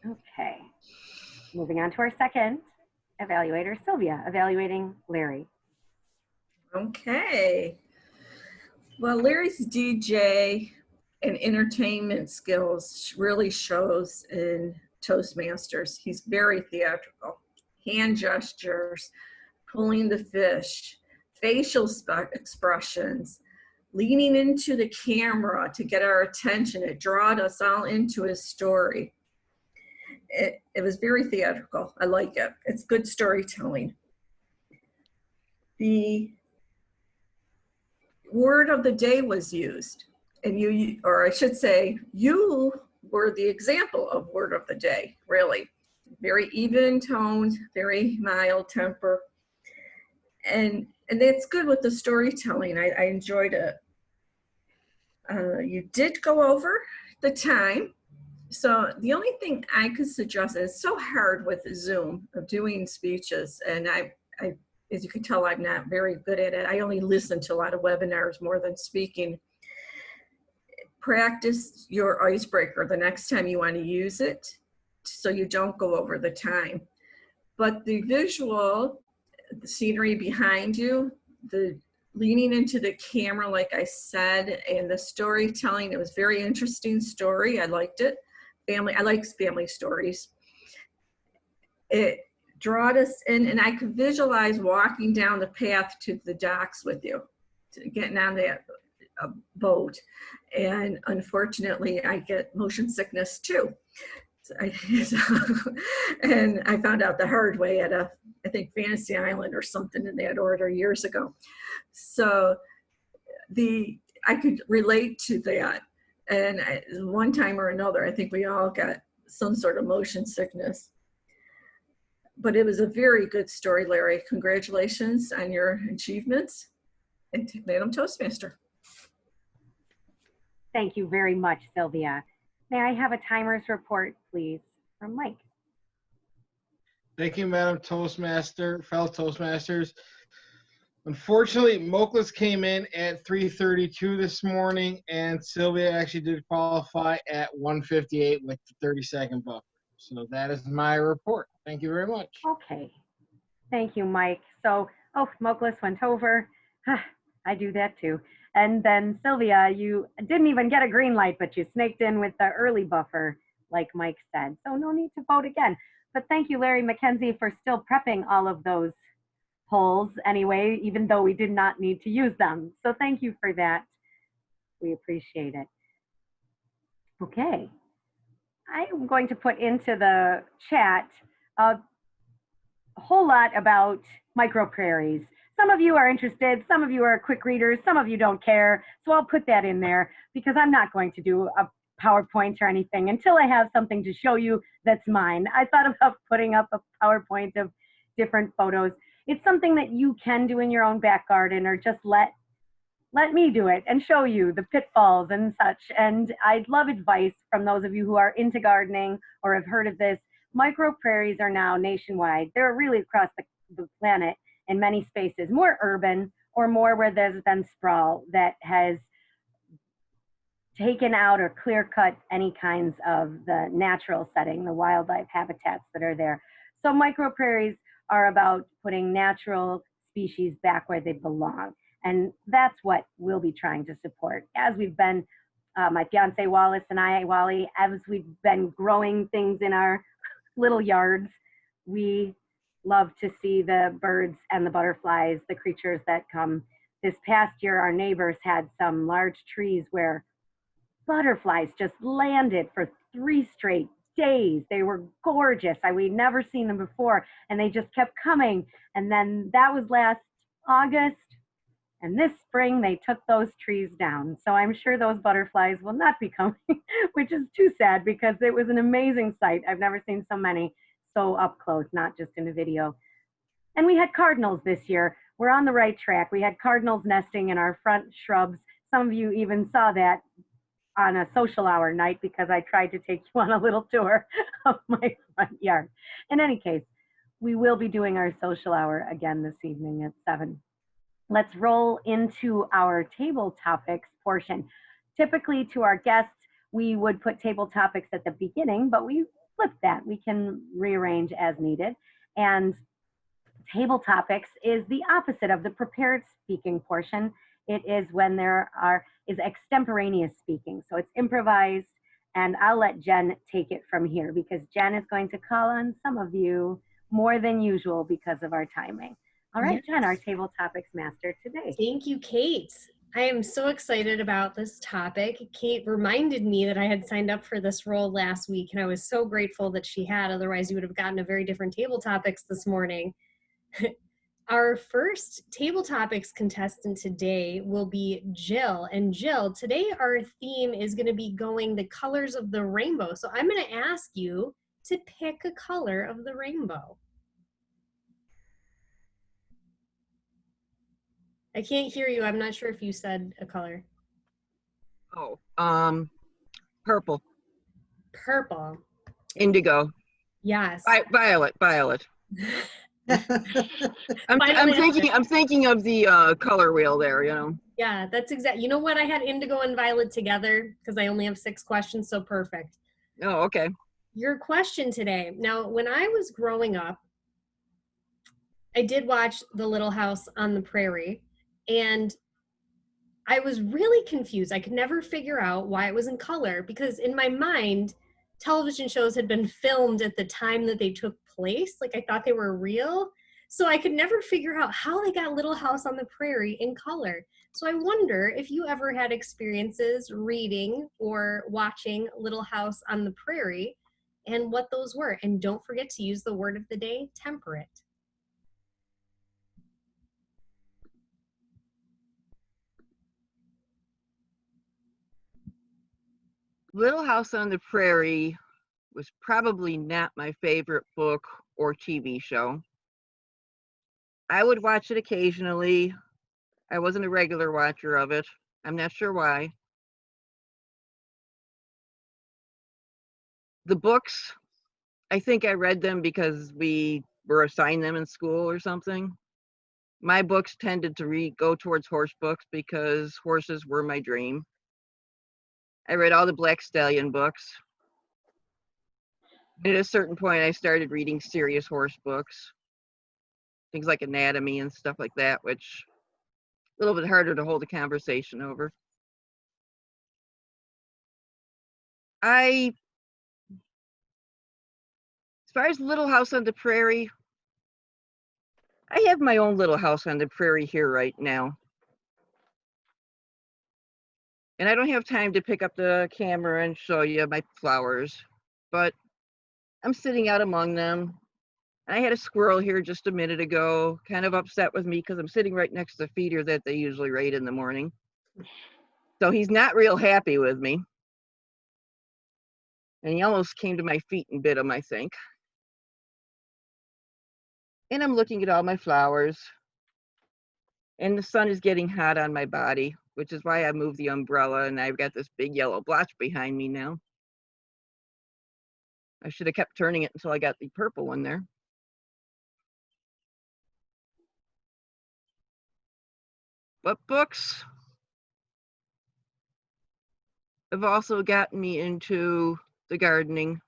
Okay. Moving on to our second evaluator, Sylvia, evaluating Larry. Okay. Well, Larry's DJ and entertainment skills really shows in Toastmasters. He's very theatrical. Hand gestures, pulling the fish, facial expressions, leaning into the camera to get our attention. It drawed us all into his story. It was very theatrical. I like it. It's good storytelling. The word of the day was used, and you, or I should say, you were the example of word of the day, really. Very even toned, very mild temper. And that's good with the storytelling. I enjoyed it. You did go over the time. So the only thing I could suggest, and it's so hard with Zoom of doing speeches, and I as you can tell, I'm not very good at it. I only listen to a lot of webinars more than speaking. Practice your icebreaker the next time you want to use it so you don't go over the time. But the visual, the scenery behind you, the leaning into the camera, like I said, and the storytelling, it was a very interesting story. I liked it. I like family stories. It drawed us in, and I could visualize walking down the path to the docks with you, getting on that boat. And unfortunately, I get motion sickness too. And I found out the hard way at I think Fantasy Island or something in that order years ago. So I could relate to that. And one time or another, I think we all got some sort of motion sickness. But it was a very good story, Larry. Congratulations on your achievements, and Madam Toastmaster. Thank you very much, Sylvia. May I have a timer's report, please, from Mike? Thank you, Madam Toastmaster, fellow Toastmasters. Unfortunately, Moklas came in at 3:32 this morning, and Sylvia actually did qualify at 1:58 with the 30-second buffer. So that is my report. Thank you very much. Okay. Thank you, Mike. So, Moklas went over. I do that too. And then Sylvia, you didn't even get a green light, but you snaked in with the early buffer, like Mike said. So no need to vote again. But thank you, Larry McKenzie, for still prepping all of those polls anyway, even though we did not need to use them. So thank you for that. We appreciate it. Okay. I'm going to put into the chat a whole lot about Micro-Prairies. Some of you are interested, some of you are quick readers, some of you don't care. So I'll put that in there because I'm not going to do a PowerPoint or anything until I have something to show you that's mine. I thought about putting up a PowerPoint of different photos. It's something that you can do in your own back garden, or just let me do it and show you the pitfalls and such. And I'd love advice from those of you who are into gardening or have heard of this. Micro-prairies are now nationwide. They're really across the planet in many spaces, more urban or more where there's been sprawl that has taken out or clear cut any kinds of the natural setting, the wildlife habitats that are there. So micro-prairies are about putting natural species back where they belong. And that's what we'll be trying to support. As we've been, my fiance Wallace and I, Wally, as we've been growing things in our little yards, we love to see the birds and the butterflies, the creatures that come. This past year, our neighbors had some large trees where butterflies just landed for 3 straight days. They were gorgeous. We'd never seen them before, and they just kept coming. And then that was last August. And this spring, they took those trees down. So I'm sure those butterflies will not be coming, which is too sad because it was an amazing sight. I've never seen so many so up close, not just in a video. And we had cardinals this year. We're on the right track. We had cardinals nesting in our front shrubs. Some of you even saw that on a social hour night because I tried to take you on a little tour of my front yard. In any case, we will be doing our social hour again this evening at 7. Let's roll into our table topics portion. Typically to our guests, we would put table topics at the beginning, but we flip that. We can rearrange as needed. And table topics is the opposite of the prepared speaking portion. It is when there is extemporaneous speaking. So it's improvised, and I'll let Jen take it from here because Jen is going to call on some of you more than usual because of our timing. All right, Jen, our table topics master today. Thank you, Kate. I am so excited about this topic. Kate reminded me that I had signed up for this role last week, and I was so grateful that she had. Otherwise, you would have gotten a very different table topics this morning. Our first table topics contestant today will be Jill. And Jill, today our theme is going to be going the colors of the rainbow. So I'm going to ask you to pick a color of the rainbow. I can't hear you. I'm not sure if you said a color. Oh, purple. Purple. Indigo. Yes. Violet. I'm thinking of the color wheel there, you know. Yeah, that's exact. You know what? I had indigo and violet together because I only have 6 questions, so perfect. Oh, okay. Your question today. Now, when I was growing up, I did watch The Little House on the Prairie, and I was really confused. I could never figure out why it was in color because in my mind, television shows had been filmed at the time that they took place. Like I thought they were real. So I could never figure out how they got Little House on the Prairie in color. So I wonder if you ever had experiences reading or watching Little House on the Prairie and what those were. And don't forget to use the word of the day, temperate. Little House on the Prairie was probably not my favorite book or TV show. I would watch it occasionally. I wasn't a regular watcher of it. I'm not sure why. The books, I think I read them because we were assigned them in school or something. My books tended to go towards horse books because horses were my dream. I read all the Black Stallion books. And at a certain point, I started reading serious horse books. Things like anatomy and stuff like that, which a little bit harder to hold a conversation over. As far as Little House on the Prairie, I have my own little house on the prairie here right now. And I don't have time to pick up the camera and show you my flowers, but I'm sitting out among them. I had a squirrel here just a minute ago, kind of upset with me because I'm sitting right next to the feeder that they usually raid in the morning. So he's not real happy with me. And he almost came to my feet and bit him, I think. And I'm looking at all my flowers. And the sun is getting hot on my body, which is why I moved the umbrella and I've got this big yellow blotch behind me now. I should have kept turning it until I got the purple one there. But books have also gotten me into the gardening.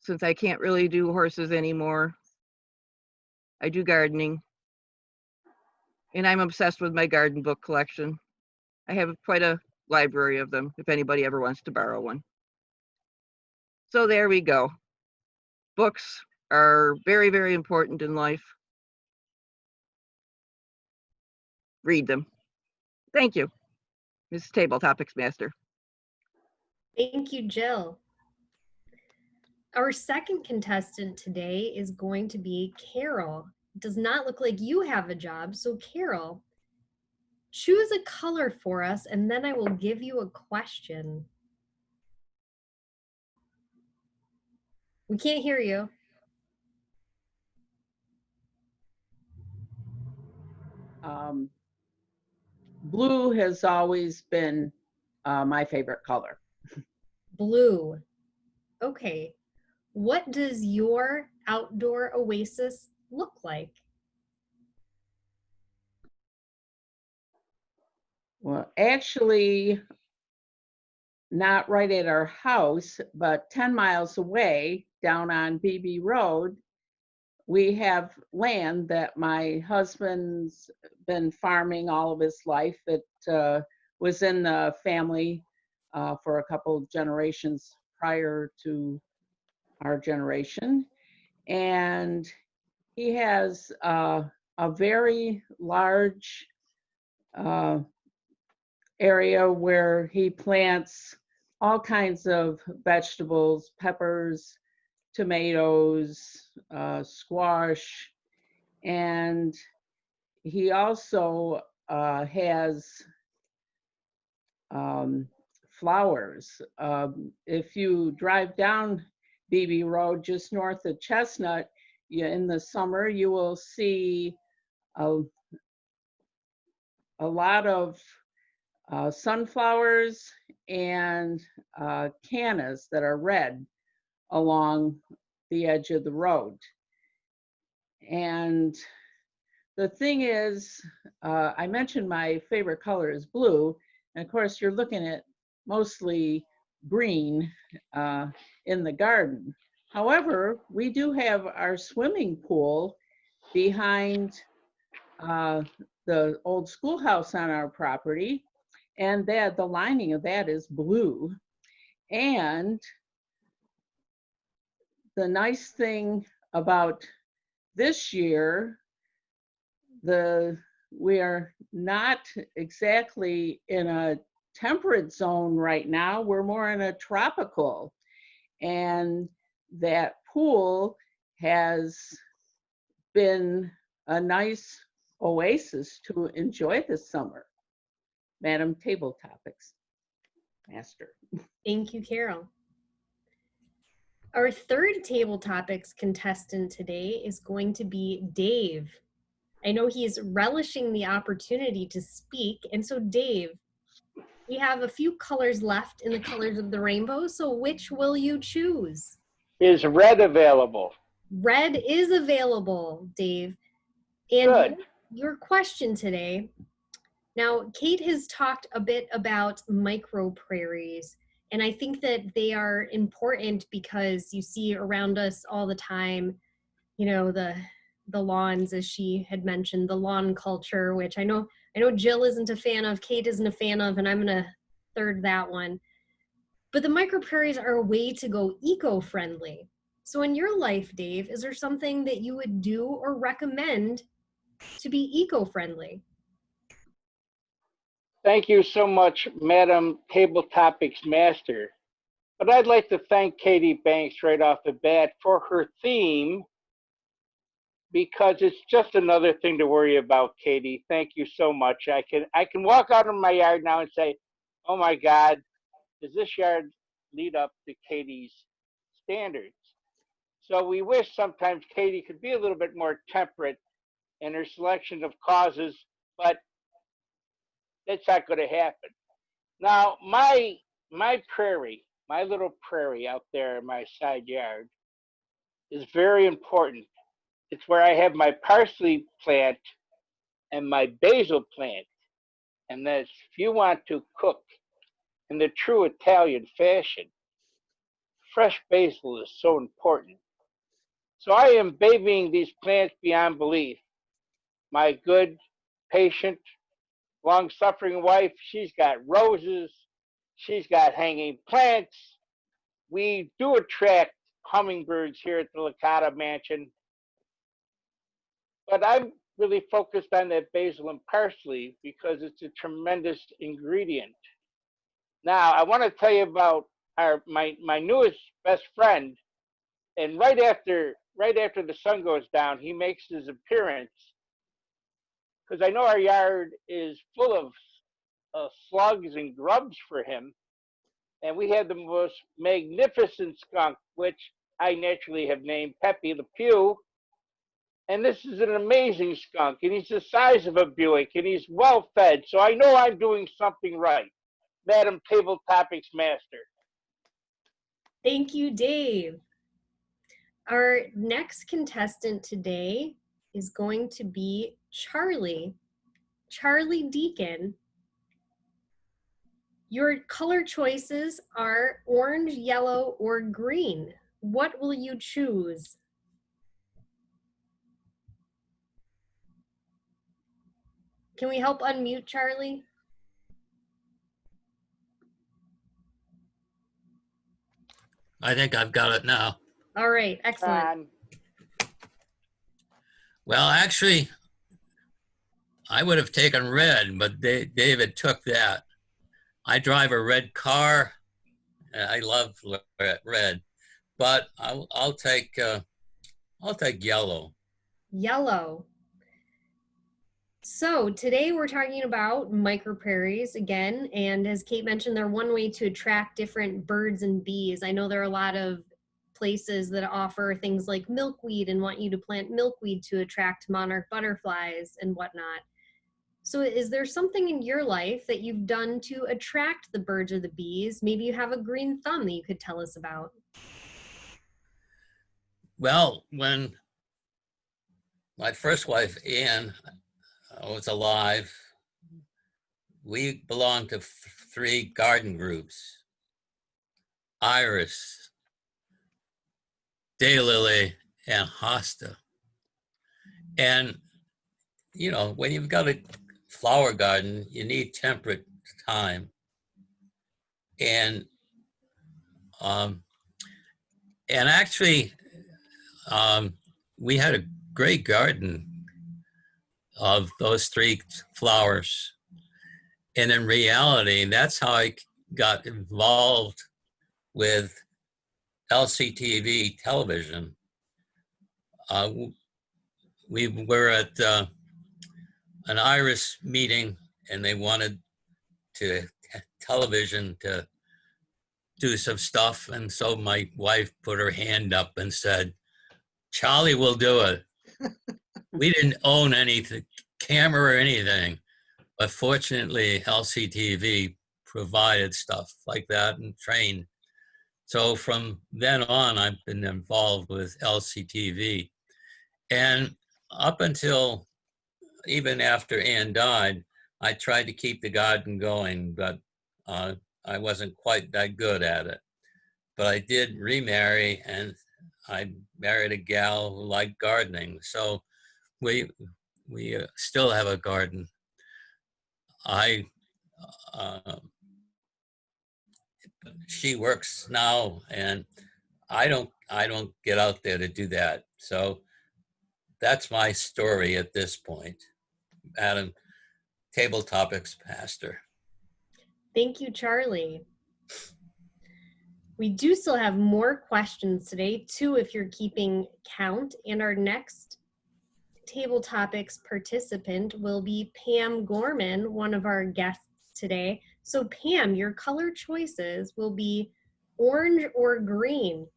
Since I can't really do horses anymore, I do gardening. And I'm obsessed with my garden book collection. I have quite a library of them if anybody ever wants to borrow one. So there we go. Books are very, very important in life. Read them. Thank you, Ms. Table Topics Master. Thank you, Jill. Our second contestant today is going to be Carol. It does not look like you have a job, so Carol, choose a color for us and then I will give you a question. We can't hear you. Blue has always been my favorite color. Blue. Okay. What does your outdoor oasis look like? Well, actually, not right at our house, but 10 miles away down on BB Road, we have land that my husband's been farming all of his life. It was in the family for a couple of generations prior to our generation. And he has a very large area where he plants all kinds of vegetables, peppers, tomatoes, squash, and he also has flowers. If you drive down BB Road just north of Chestnut, in the summer you will see a lot of sunflowers and cannas that are red along the edge of the road. And the thing is, I mentioned my favorite color is blue, and of course you're looking at mostly green in the garden. However, we do have our swimming pool behind the old schoolhouse on our property, and that the lining of that is blue. And the nice thing about this year, we are not exactly in a temperate zone right now. We're more in a tropical, and that pool has been a nice oasis to enjoy this summer. Madam Table Topics Master. Thank you, Carol. Our third table topics contestant today is going to be Dave. I know he's relishing the opportunity to speak, and so Dave, we have a few colors left in the colors of the rainbow, so which will you choose? Is red available? Red is available, Dave. And Good. your question today, now Cate has talked a bit about micro-prairies, and I think that they are important because you see around us all the time, you know, the lawns, as she had mentioned, the lawn culture, which I know Jill isn't a fan of, Cate isn't a fan of, and I'm gonna third that one. But the micro-prairies are a way to go eco-friendly. So in your life, Dave, is there something that you would do or recommend to be eco-friendly? Thank you so much, Madam Table Topics Master. But I'd like to thank Cate Banks right off the bat for her theme, because it's just another thing to worry about, Cate. Thank you so much. I can walk out of my yard now and say, oh my God, does this yard lead up to Cate's standards? So we wish sometimes Cate could be a little bit more temperate in her selection of causes, but that's not going to happen. Now, my prairie, my little prairie out there in my side yard is very important. It's where I have my parsley plant and my basil plant. And that if you want to cook in the true Italian fashion, fresh basil is so important. So I am babying these plants beyond belief. My good, patient, long-suffering wife, she's got roses, she's got hanging plants. We do attract hummingbirds here at the Licata Mansion, but I'm really focused on that basil and parsley because it's a tremendous ingredient. Now, I want to tell you about my newest best friend, and right after the sun goes down, he makes his appearance, because I know our yard is full of slugs and grubs for him. And we have the most magnificent skunk, which I naturally have named Pepe Le Pew. And this is an amazing skunk, and he's the size of a Buick, and he's well fed. So I know I'm doing something right. Madam Table Topics Master. Thank you, Dave. Our next contestant today is going to be Charlie. Charlie Deacon. Your color choices are orange, yellow, or green. What will you choose? Can we help unmute Charlie? I think I've got it now. All right, excellent. Well, actually, I would have taken red, but David took that. I drive a red car. And I love red, but I'll take yellow. Yellow. So today we're talking about micro-prairies again, and as Kate mentioned, they're one way to attract different birds and bees. I know there are a lot of places that offer things like milkweed and want you to plant milkweed to attract monarch butterflies and whatnot. So is there something in your life that you've done to attract the birds or the bees? Maybe you have a green thumb that you could tell us about. Well, when my first wife, Ann, was alive, we belonged to 3 garden groups: Iris, Daylily, and Hosta. And, you know, when you've got a flower garden, you need temperate time. And actually, we had a great garden of those 3 flowers. And in reality, that's how I got involved with LCTV television. We were at an Iris meeting, and they wanted television to do some stuff. And so my wife put her hand up and said, Charlie will do it. We didn't own any camera or anything, but fortunately LCTV provided stuff like that and trained. So from then on, I've been involved with LCTV. And up until even after Ann died, I tried to keep the garden going, but I wasn't quite that good at it. But I did remarry, and I married a gal who liked gardening. So we still have a garden. She works now, and I don't get out there to do that. So that's my story at this point. Madam Table Topics Pastor. Thank you, Charlie. We do still have more questions today, too, if you're keeping count. And our next Table Topics participant will be Pam Gorman, one of our guests today. So Pam, your color choices will be orange or green.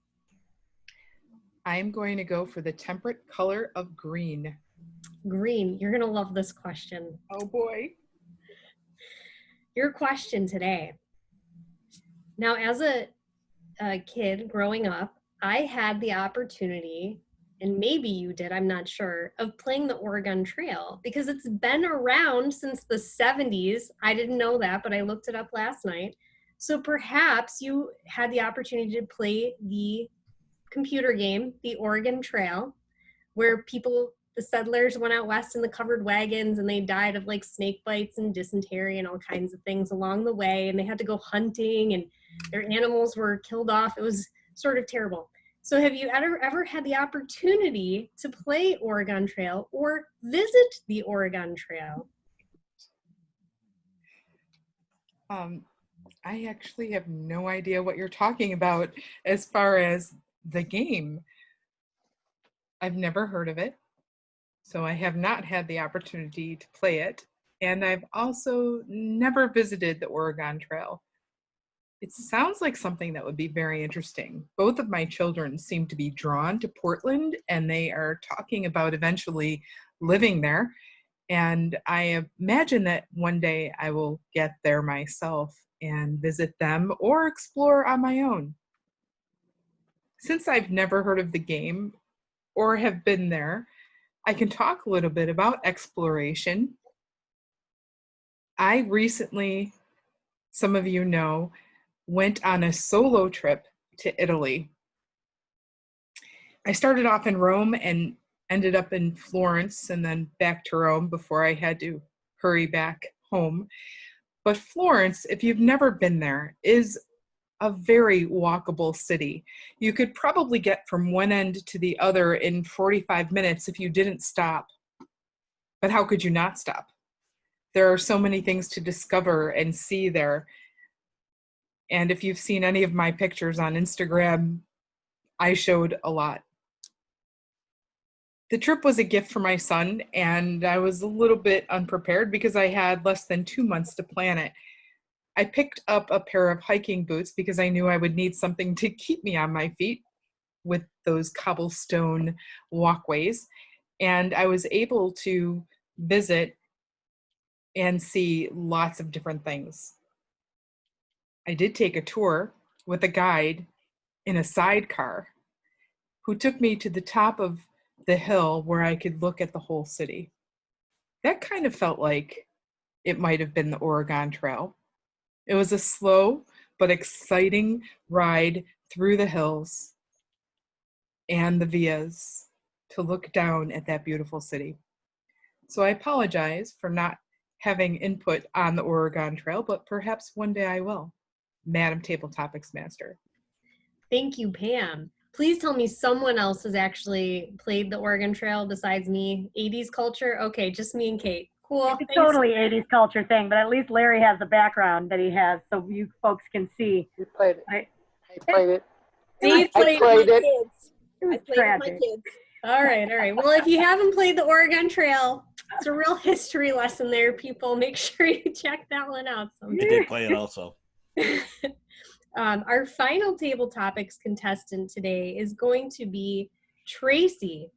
I'm going to go for the temperate color of green. Green. You're going to love this question. Oh boy. Your question today. Now, as a kid growing up, I had the opportunity, and maybe you did, I'm not sure, of playing the Oregon Trail because it's been around since the 70s. I didn't know that, but I looked it up last night. So perhaps you had the opportunity to play the computer game, the Oregon Trail, where the settlers went out west in the covered wagons and they died of like snake bites and dysentery and all kinds of things along the way. And they had to go hunting and their animals were killed off. It was sort of terrible. So have you ever had the opportunity to play Oregon Trail or visit the Oregon Trail? I actually have no idea what you're talking about as far as the game. I've never heard of it, so I have not had the opportunity to play it. And I've also never visited the Oregon Trail. It sounds like something that would be very interesting. Both of my children seem to be drawn to Portland, and they are talking about eventually living there. And I imagine that one day I will get there myself and visit them or explore on my own. Since I've never heard of the game or have been there, I can talk a little bit about exploration. I recently, some of you know, went on a solo trip to Italy. I started off in Rome and ended up in Florence and then back to Rome before I had to hurry back home. But Florence, if you've never been there, is a very walkable city. You could probably get from one end to the other in 45 minutes if you didn't stop. But how could you not stop? There are so many things to discover and see there. And if you've seen any of my pictures on Instagram, I showed a lot. The trip was a gift for my son, and I was a little bit unprepared because I had less than 2 months to plan it. I picked up a pair of hiking boots because I knew I would need something to keep me on my feet with those cobblestone walkways. And I was able to visit and see lots of different things. I did take a tour with a guide in a sidecar who took me to the top of the hill where I could look at the whole city. That kind of felt like it might have been the Oregon Trail. It was a slow but exciting ride through the hills and the villas to look down at that beautiful city. So I apologize for not having input on the Oregon Trail, but perhaps one day I will. Madam Table Topics Master. Thank you, Pam. Please tell me someone else has actually played the Oregon Trail besides me. 80s culture? Okay, just me and Kate. Cool. It's a totally 80s culture thing, but at least Larry has the background that he has, so you folks can see. You played it. I played it. Steve I played played with it. my kids. I played with my kids. All right. Well, if you haven't played the Oregon Trail, it's a real history lesson there, people. Make sure you check that one out I someday. did play it also. Our final table topics contestant today is going to be Tracy.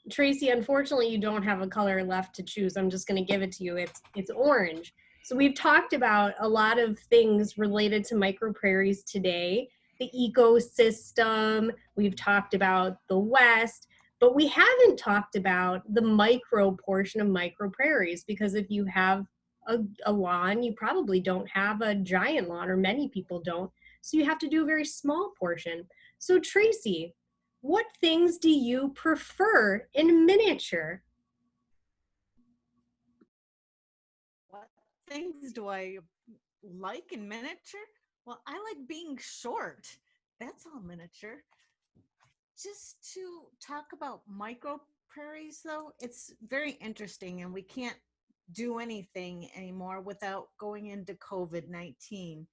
Tracy, unfortunately, you don't have a color left to choose. I'm just going to give it to you. It's orange. So we've talked about a lot of things related to Micro-Prairies today, the ecosystem. We've talked about the West, but we haven't talked about the micro portion of Micro-Prairies, because if you have a lawn, you probably don't have a giant lawn, or many people don't. So you have to do a very small portion. So Tracy, what things do you prefer in miniature? What things do I like in miniature? Well, I like being short. That's all miniature. Just to talk about Micro-Prairies, though, it's very interesting, and we can't do anything anymore without going into COVID-19.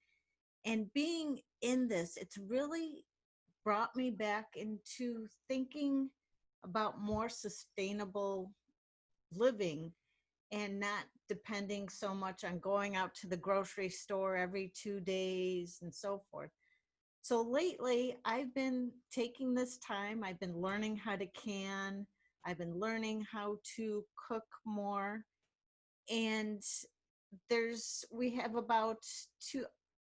And being in this, it's really brought me back into thinking about more sustainable living and not depending so much on going out to the grocery store every 2 days and so forth. So lately, I've been taking this time, I've been learning how to can, I've been learning how to cook more, and we have about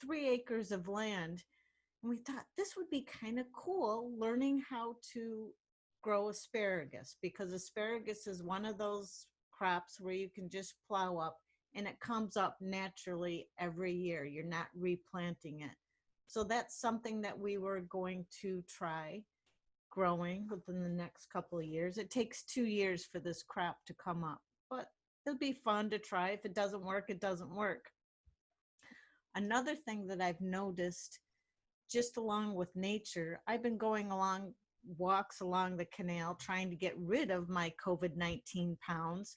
3 acres of land. And we thought this would be kind of cool, learning how to grow asparagus, because asparagus is one of those crops where you can just plow up and it comes up naturally every year. You're not replanting it. So that's something that we were going to try growing within the next couple of years. It takes 2 years for this crop to come up, but it'll be fun to try. If it doesn't work, it doesn't work. Another thing that I've noticed, just along with nature, I've been going along walks along the canal trying to get rid of my COVID-19 pounds,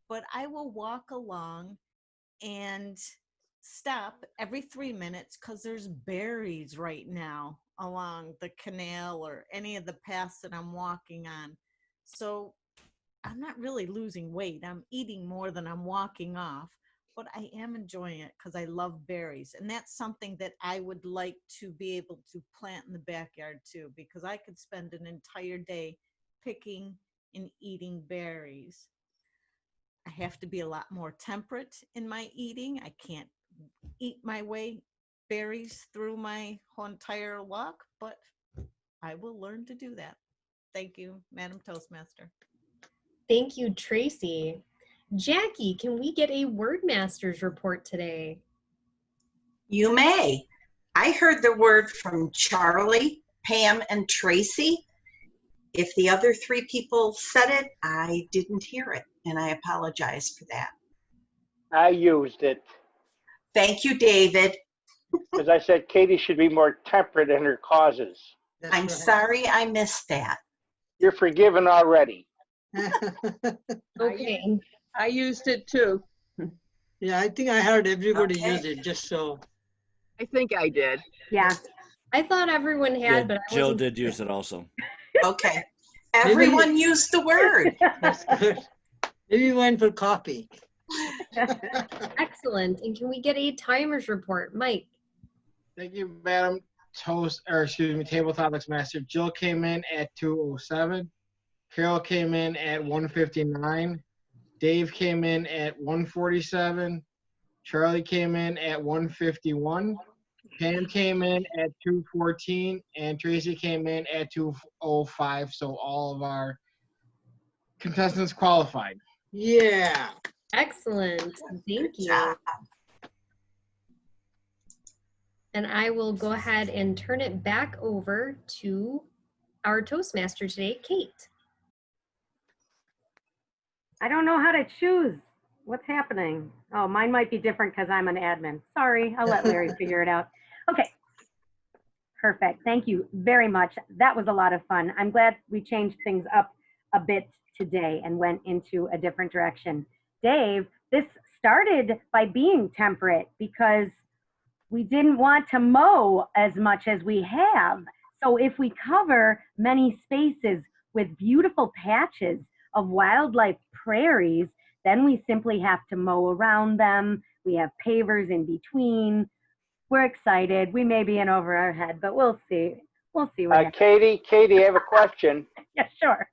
but I will walk along and stop every 3 minutes because there's berries right now along the canal or any of the paths that I'm walking on. So I'm not really losing weight. I'm eating more than I'm walking off, but I am enjoying it because I love berries. And that's something that I would like to be able to plant in the backyard too, because I could spend an entire day picking and eating berries. I have to be a lot more temperate in my eating. I can't eat my way berries through my whole entire walk, but I will learn to do that. Thank you, Madam Toastmaster. Thank you, Tracy. Jackie, can we get a Wordmasters report today? You may. I heard the word from Charlie, Pam, and Tracy. If the other 3 people said it, I didn't hear it, and I apologize for that. I used it. Thank you, David. Because I said Katie should be more temperate in her causes. I'm sorry I missed that. You're forgiven already. Okay. I used it too. Yeah, I think I heard everybody Okay. use it, just so. I think I did. Yeah. I thought everyone Yeah, had, but I Jill wasn't. did use it also. Okay. Everyone used the word. That's good. Maybe we went for coffee. Excellent. And can we get a timers report? Mike. Thank you, Madam Table Topics Master. Jill came in at 2:07. Carol came in at 1:59. Dave came in at 1:47. Charlie came in at 1:51. Pam came in at 2:14, and Tracy came in at 2:05. So all of our contestants qualified. Yeah. Excellent. Thank you. And I will go ahead and turn it back over to our Toastmaster today, Kate. I don't know how to choose. What's happening? Oh, mine might be different because I'm an admin. Sorry, I'll let Larry figure it out. Okay. Perfect. Thank you very much. That was a lot of fun. I'm glad we changed things up a bit today and went into a different direction. Dave, this started by being temperate because we didn't want to mow as much as we have. So if we cover many spaces with beautiful patches of wildlife prairies, then we simply have to mow around them. We have pavers in between. We're excited. We may be in over our head, but we'll see. We'll see what happens. Katie, I have a question. Yeah, sure.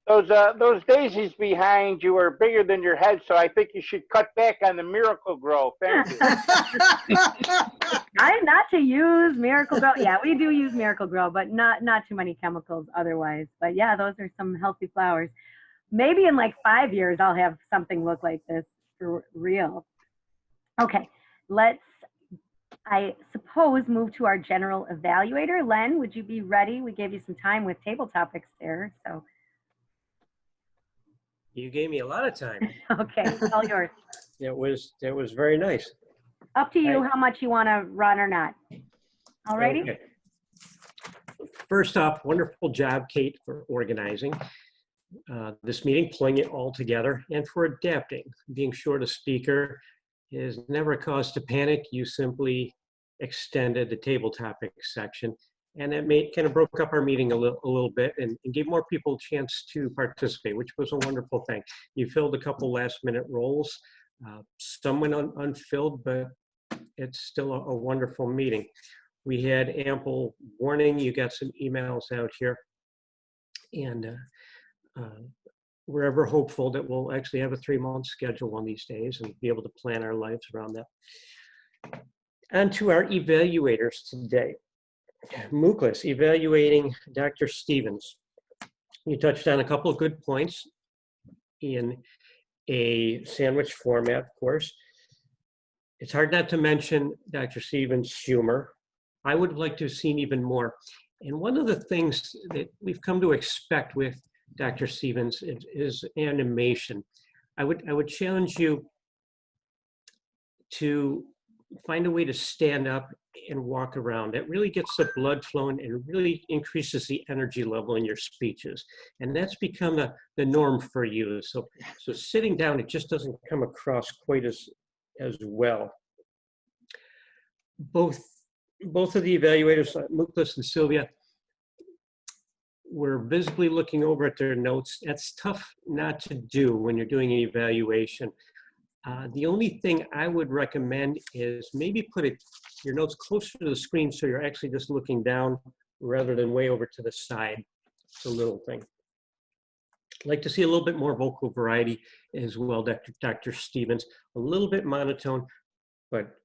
Those daisies behind you are bigger than your head, so I think you should cut back on the Miracle Grow. Thank you. I'm not to use Miracle Grow. Yeah, we do use Miracle Grow, but not too many chemicals otherwise. But yeah, those are some healthy flowers. Maybe in like 5 years, I'll have something look like this for real. Okay, let's, I suppose, move to our general evaluator. Len, would you be ready? We gave you some time with table topics there, so. You gave me a lot of time. Okay, it's all yours. It was very nice. Up to you how much you want to run or not. All righty? Okay. First off, wonderful job, Kate, for organizing this meeting, pulling it all together, and for adapting. Being short a speaker is never a cause to panic. You simply extended the table topic section, and it kind of broke up our meeting a little bit and gave more people a chance to participate, which was a wonderful thing. You filled a couple last-minute roles. Some went unfilled, but it's still a wonderful meeting. We had ample warning. You got some emails out here, and we're ever hopeful that we'll actually have a 3-month schedule one of these days and be able to plan our lives around that. And to our evaluators today. Muclis, evaluating Dr. Stevens. You touched on a couple of good points in a sandwich format, of course. It's hard not to mention Dr. Stevens' humor. I would have liked to have seen even more. And one of the things that we've come to expect with Dr. Stevens is animation. I would challenge you to find a way to stand up and walk around. It really gets the blood flowing and really increases the energy level in your speeches. And that's become the norm for you. So sitting down, it just doesn't come across quite as well. Both of the evaluators, Muclis and Sylvia, were visibly looking over at their notes. That's tough not to do when you're doing an evaluation. The only thing I would recommend is maybe put your notes closer to the screen so you're actually just looking down rather than way over to the side. It's a little thing. Like to see a little bit more vocal variety as well, Dr. Stevens. A little bit monotone, but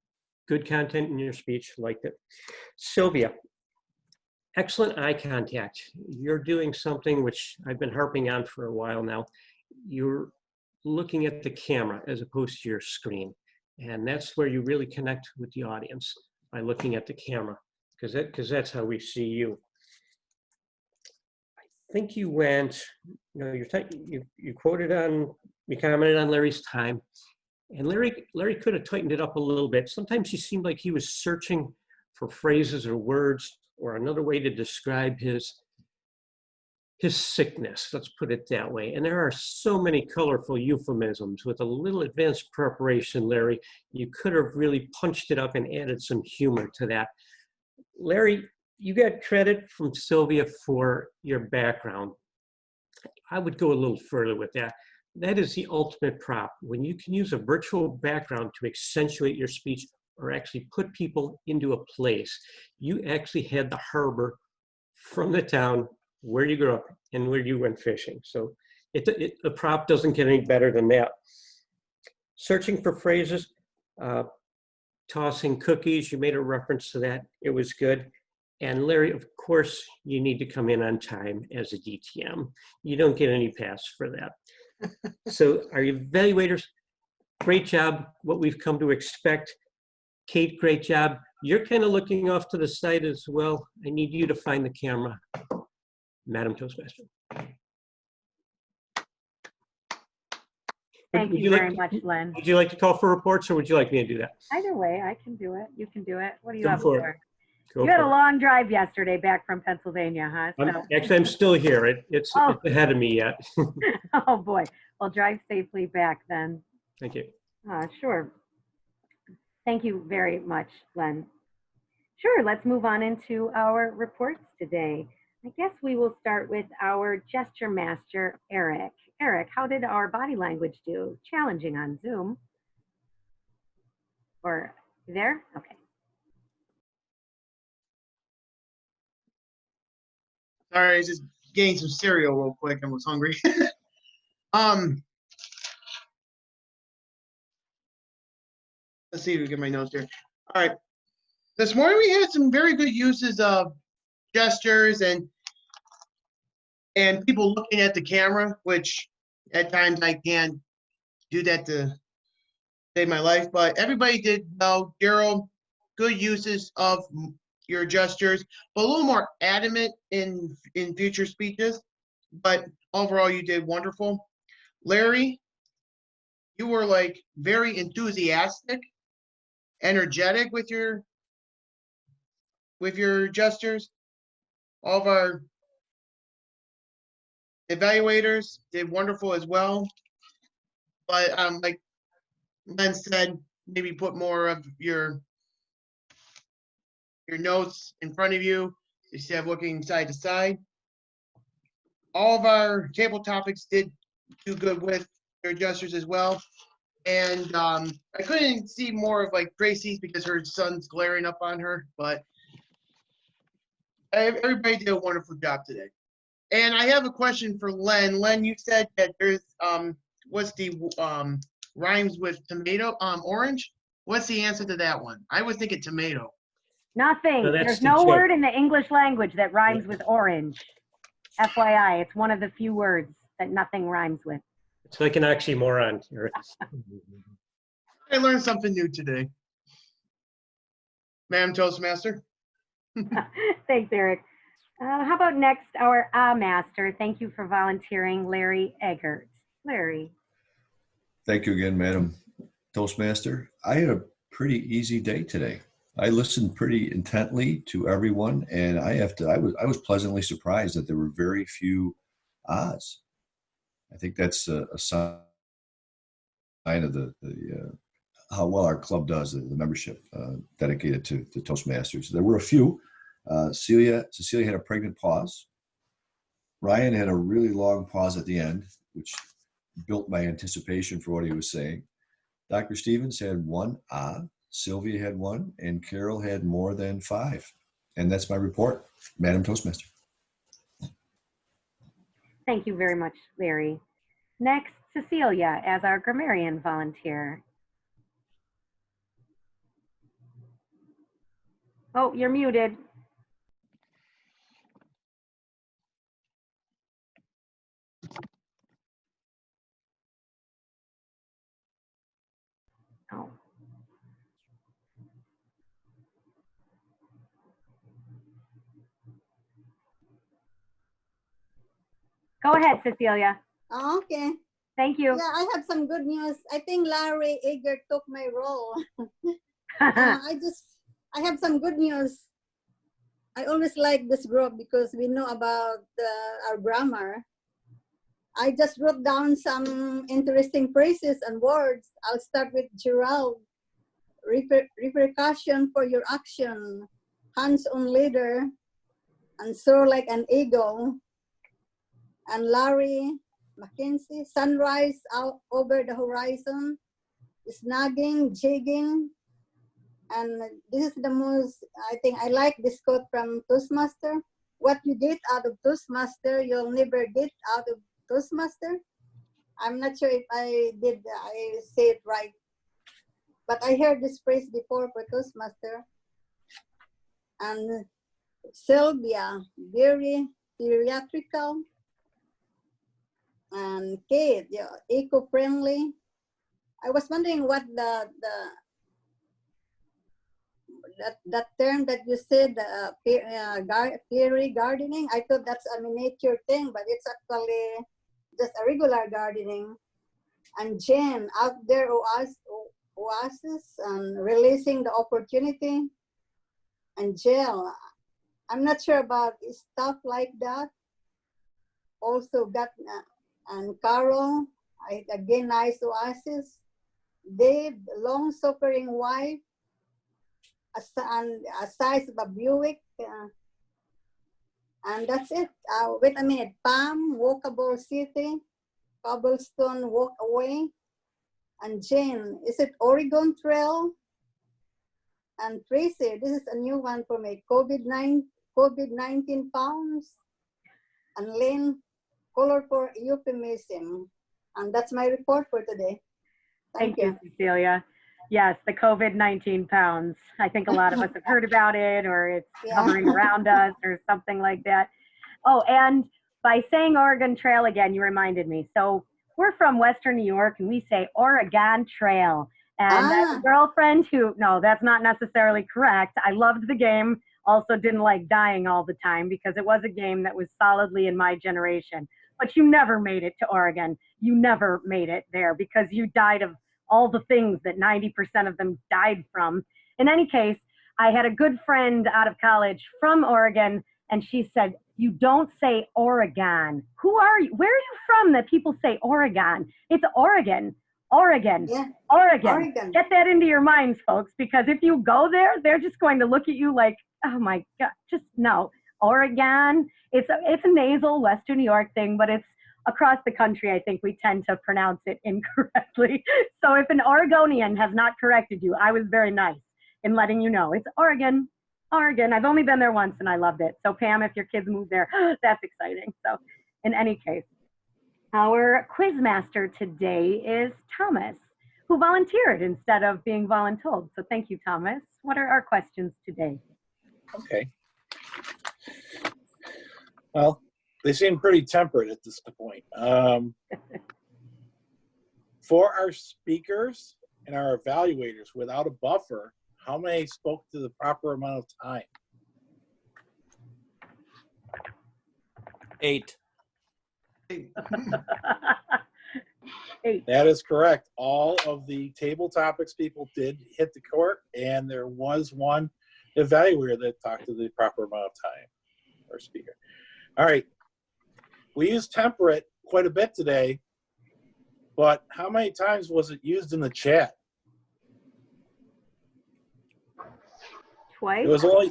good content in your speech. Liked it. Sylvia, excellent eye contact. You're doing something which I've been harping on for a while now. You're looking at the camera as opposed to your screen. And that's where you really connect with the audience, by looking at the camera, because that's how we see you. I think you went, you quoted on, you commented on Larry's time, and Larry could have tightened it up a little bit. Sometimes he seemed like he was searching for phrases or words or another way to describe his sickness, let's put it that way. And there are so many colorful euphemisms. With a little advanced preparation, Larry, you could have really punched it up and added some humor to that. Larry, you got credit from Sylvia for your background. I would go a little further with that. That is the ultimate prop. When you can use a virtual background to accentuate your speech or actually put people into a place, you actually had the harbor from the town where you grew up and where you went fishing. So the prop doesn't get any better than that. Searching for phrases, tossing cookies, you made a reference to that. It was good. And Larry, of course, you need to come in on time as a DTM. You don't get any pass for that. So our evaluators, great job, what we've come to expect. Cate, great job. You're kind of looking off to the side as well. I need you to find the camera. Madam Toastmaster. Thank you very much, Len. Would you like to call for reports, or would you like me to do that? Either way, I can do it. You can do it. What do you Go have for it. for? Go You had for a it. long drive yesterday back from Pennsylvania, huh? So. Actually, I'm still here. It's ahead of me yet. Oh boy. Well, drive safely back then. Thank you. Sure. Thank you very much, Len. Sure, let's move on into our reports today. I guess we will start with our gesture master, Erik. Erik, how did our body language do? Challenging on Zoom. Or you there? Okay. Sorry, I was just getting some cereal real quick and was hungry. Let's see if we get my notes here. All right. This morning we had some very good uses of gestures and people looking at the camera, which at times I can't do that to save my life, but everybody did well. Gerald, good uses of your gestures, but a little more adamant in future speeches. But overall, you did wonderful. Larry, you were like very enthusiastic, energetic with your gestures. All of our evaluators did wonderful as well. But like Len said, maybe put more of your notes in front of you instead of looking side to side. All of our table topics did do good with their gestures as well. And I couldn't see more of like Tracy's because her son's glaring up on her, but everybody did a wonderful job today. And I have a question for Len. Len, you said that there's what's the rhymes with tomato, orange? What's the answer to that one? I was thinking tomato. Nothing. No, that's There's the no joke. word in the English language that rhymes with orange. FYI, it's one of the few words that nothing rhymes with. It's like an oxymoron. I learned something new today. Madam Toastmaster. Thanks, Erik. How about next, our master? Thank you for volunteering, Larry Eggert. Larry. Thank you again, Madam Toastmaster. I had a pretty easy day today. I listened pretty intently to everyone, and I was pleasantly surprised that there were very few ahs. I think that's a sign of how well our club does, the membership dedicated to Toastmasters. There were a few. Cecilia had a pregnant pause. Ryan had a really long pause at the end, which built my anticipation for what he was saying. Dr. Stevens had one ah. Sylvia had one, and Carol had more than 5. And that's my report, Madam Toastmaster. Thank you very much, Larry. Next, Cecilia as our grammarian volunteer. Oh, you're muted. Oh. Go ahead, Cecilia. Okay. Thank you. Yeah, I have some good news. I think Larry Eager took my role. I have some good news. I always like this group because we know about our grammar. I just wrote down some interesting phrases and words. I'll start with Gerald. Repercussion for your action. Hands-on leader. And soar like an eagle. And Larry Mackenzie, sunrise out over the horizon, snagging, jigging. And this is the most, I think I like this quote from Toastmaster. What you get out of Toastmaster, you'll never get out of Toastmaster. I'm not sure if I say it right, but I heard this phrase before for Toastmaster. And Sylvia, very theatrical. And Cate, yeah, eco-friendly. I was wondering what that term that you said, fairy gardening. I thought that's a miniature thing, but it's actually just a regular gardening. And Jen, out there oasis and releasing the opportunity. And Gerald, I'm not sure about stuff like that. Also got, and Carol, again, nice oasis. Dave, long-suffering wife, and a size of a Buick. And that's it. Wait a minute. Pam, walkable city. Cobblestone, walk away. And Jane, is it Oregon Trail? And Tracy, this is a new one for me. COVID-19 pounds. And Len, color for euphemism. And that's my report for today. Thank you, Cecilia. Yes, the COVID-19 pounds. I think a lot of us have heard about it, or it's hovering around us or something like that. Oh, and by saying Oregon Trail again, you reminded me. So we're from Western New York and we say Oregon Trail. And I have a girlfriend who, no, that's not necessarily correct. I loved the game. Also didn't like dying all the time because it was a game that was solidly in my generation. But you never made it to Oregon. You never made it there because you died of all the things that 90% of them died from. In any case, I had a good friend out of college from Oregon, and she said, you don't say Oregon. Who are you? Where are you from that people say Oregon? It's Oregon. Oregon. Yeah. Oregon. Get that into your minds, folks, because if you go there, they're just going to look at you like, oh my God, just no. Oregon, it's a nasal Western New York thing, but it's across the country, I think we tend to pronounce it incorrectly. So if an Oregonian has not corrected you, I was very nice in letting you know. It's Oregon, Oregon. I've only been there once and I loved it. So Pam, if your kids move there, that's exciting. So in any case, our quiz master today is Thomas, who volunteered instead of being voluntold. So thank you, Thomas. What are our questions today? Okay. Well, they seem pretty temperate at this point. For our speakers and our evaluators without a buffer, how many spoke to the proper amount of time? 8. 8. That is correct. All of the table topics people did hit the court, and there was one evaluator that talked to the proper amount of time, or speaker. All right. We used temperate quite a bit today, but how many times was it used in the chat? Twice.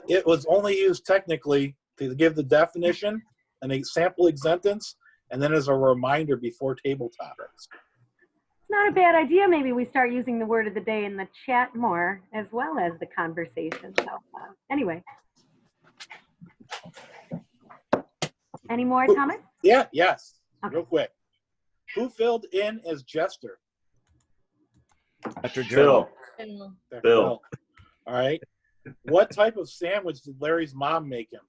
It was only used technically to give the definition and a sample sentence, and then as a reminder before table topics. It's not a bad idea. Maybe we start using the word of the day in the chat more as well as the conversation. So anyway. Any more, Thomas? Yeah, yes. real quick. Who filled in as Jester? Dr. Bill. Gerald. Bill. All right. What type of sandwich did Larry's mom make him?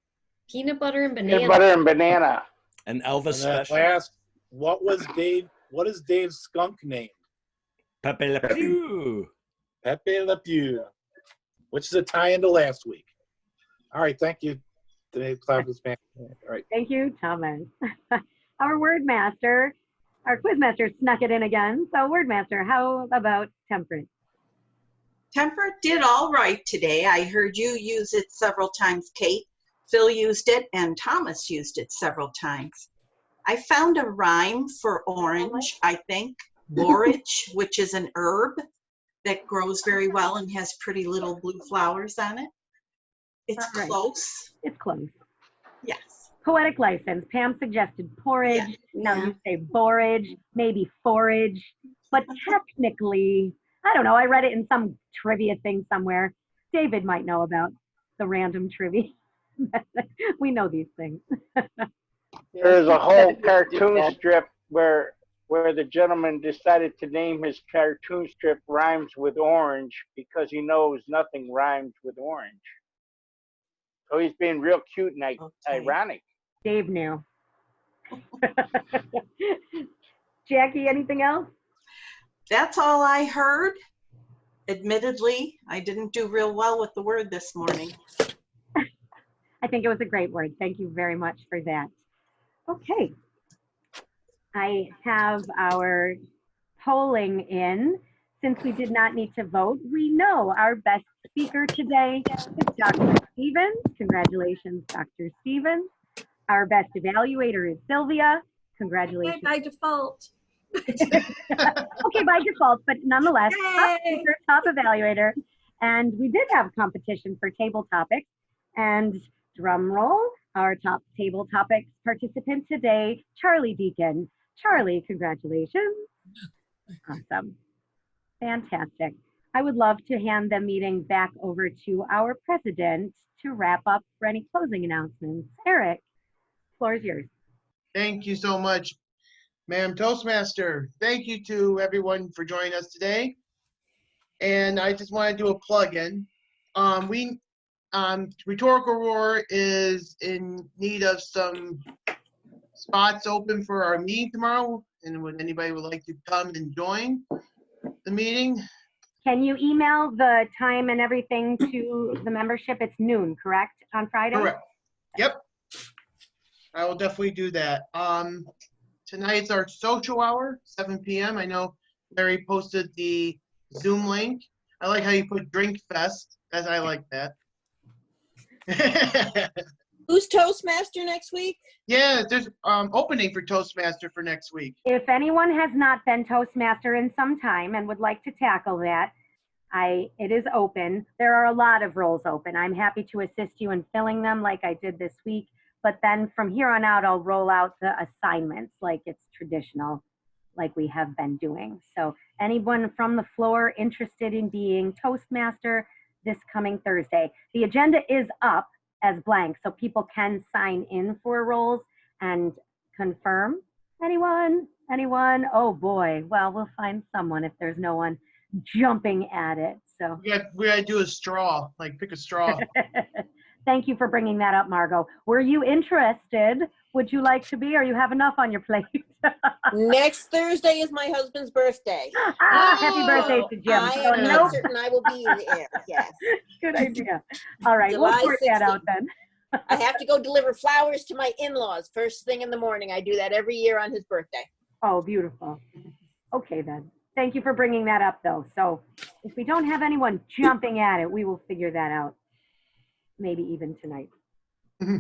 Peanut butter and Peanut banana. butter and banana. An And Elvis then special. last, what is Dave's skunk name? Pepe Le Pew. Pepe Le Pew, which is a tie into last week. All right, thank you. All right. Thank you, Thomas. Our word master, our quiz master snuck it in again. So word master, how about Temperate? Temperate did all right today. I heard you use it several times, Kate. Phil used it and Thomas used it several times. I found a rhyme for orange, I think. Borage, which is an herb that grows very well and has pretty little blue flowers on it. It's Right. close. It's close. Yes. Poetic license. Pam suggested porridge. Now you say borage, maybe forage. But technically, I don't know. I read it in some trivia thing somewhere. David might know about the random trivia. We know these things. There's a whole cartoon strip where the gentleman decided to name his cartoon strip Rhymes with Orange because he knows nothing rhymes with orange. So he's being real cute and ironic. Dave knew. Jackie, anything else? That's all I heard. Admittedly, I didn't do real well with the word this morning. I think it was a great word. Thank you very much for that. Okay. I have our polling in. Since we did not need to vote, we know our best speaker today is Dr. Stevens. Congratulations, Dr. Stevens. Our best evaluator is Sylvia. Congratulations. By default. Okay, by default, but nonetheless, top speaker, top evaluator. And we did have competition for table topics. And drum roll, our top table topics participant today, Charlie Deacon. Charlie, congratulations. Awesome. Fantastic. I would love to hand the meeting back over to our president to wrap up for any closing announcements. Eric, floor is yours. Thank you so much, Ma'am Toastmaster. Thank you to everyone for joining us today. And I just want to do a plug-in. Rhetorical Roar is in need of some spots open for our meeting tomorrow. And would anybody would like to come and join the meeting? Can you email the time and everything to the membership? It's noon, correct, on Friday? Correct. Yep. I will definitely do that. Tonight's our social hour, 7 p.m. I know Larry posted the Zoom link. I like how you put Drink Fest, as I like that. Who's Toastmaster next week? Yeah, there's opening for Toastmaster for next week. If anyone has not been Toastmaster in some time and would like to tackle that, it is open. There are a lot of roles open. I'm happy to assist you in filling them like I did this week. But then from here on out, I'll roll out the assignments like it's traditional, like we have been doing. So anyone from the floor interested in being Toastmaster this coming Thursday. The agenda is up as blank, so people can sign in for roles and confirm. Anyone? Oh boy, well, we'll find someone if there's no one jumping at it. So We gotta do a straw, like pick a straw. Thank you for bringing that up, Margot. Were you interested? Would you like to be, or you have enough on your plate? Next Thursday is my husband's birthday. Happy birthday to Jim. I am not certain I will be there. Yes. Good idea. All right, July we'll sort that out then. I have to go deliver flowers to my in-laws first thing in the morning. I do that every year on his birthday. Oh, beautiful. Okay then. Thank you for bringing that up though. So if we don't have anyone jumping at it, we will figure that out. Maybe even tonight. All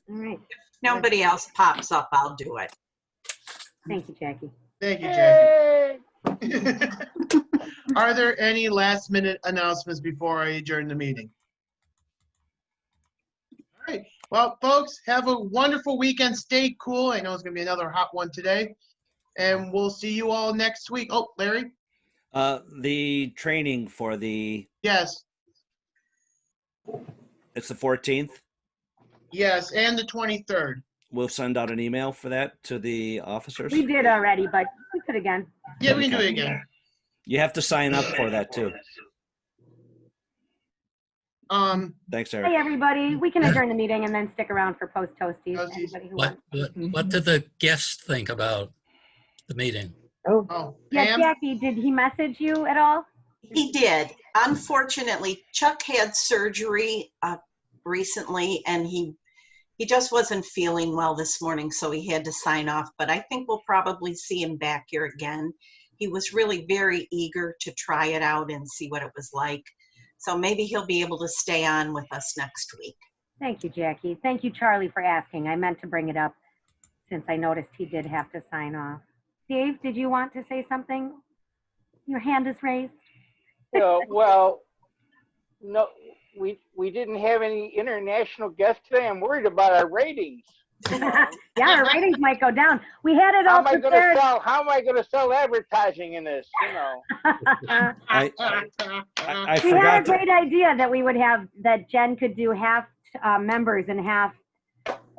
right. If nobody else pops up, I'll do it. Thank you, Jackie. Thank you, Jackie. Are there any last minute announcements before I adjourn the meeting? All right. Well, folks, have a wonderful weekend. Stay cool. I know it's going to be another hot one today. And we'll see you all next week. Oh, Larry? The training for the... Yes. It's the 14th? Yes, and the 23rd. we'll send out an email for that to the officers. We did already, but we could again. Yeah, we can do it again. You have to sign up for that too. Thanks, Eric. Hey, everybody. We can adjourn the meeting and then stick around for post toasties. Anybody who What did the guests think about the meeting? Yeah, Jackie, did he message you at all? He did. Unfortunately, Chuck had surgery recently, and he just wasn't feeling well this morning, so he had to sign off. But I think we'll probably see him back here again. He was really very eager to try it out and see what it was like. So maybe he'll be able to stay on with us next week. Thank you, Jackie. Thank you, Charlie, for asking. I meant to bring it up since I noticed he did have to sign off. Dave, did you want to say something? Your hand is raised. Well, no, we didn't have any international guests today. I'm worried about our ratings. Yeah, our ratings might go down. We had it all prepared. How am I going to sell advertising in this? You know. I we had a forgot great idea that we would have, that Jen could do half members and half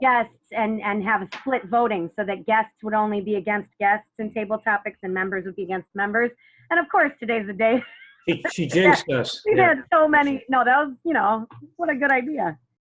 guests and have a split voting so that guests would only be against guests in table topics and members would be against members. And of course, today's the day. She jinxed us. We had so many. No, that was, what a good idea.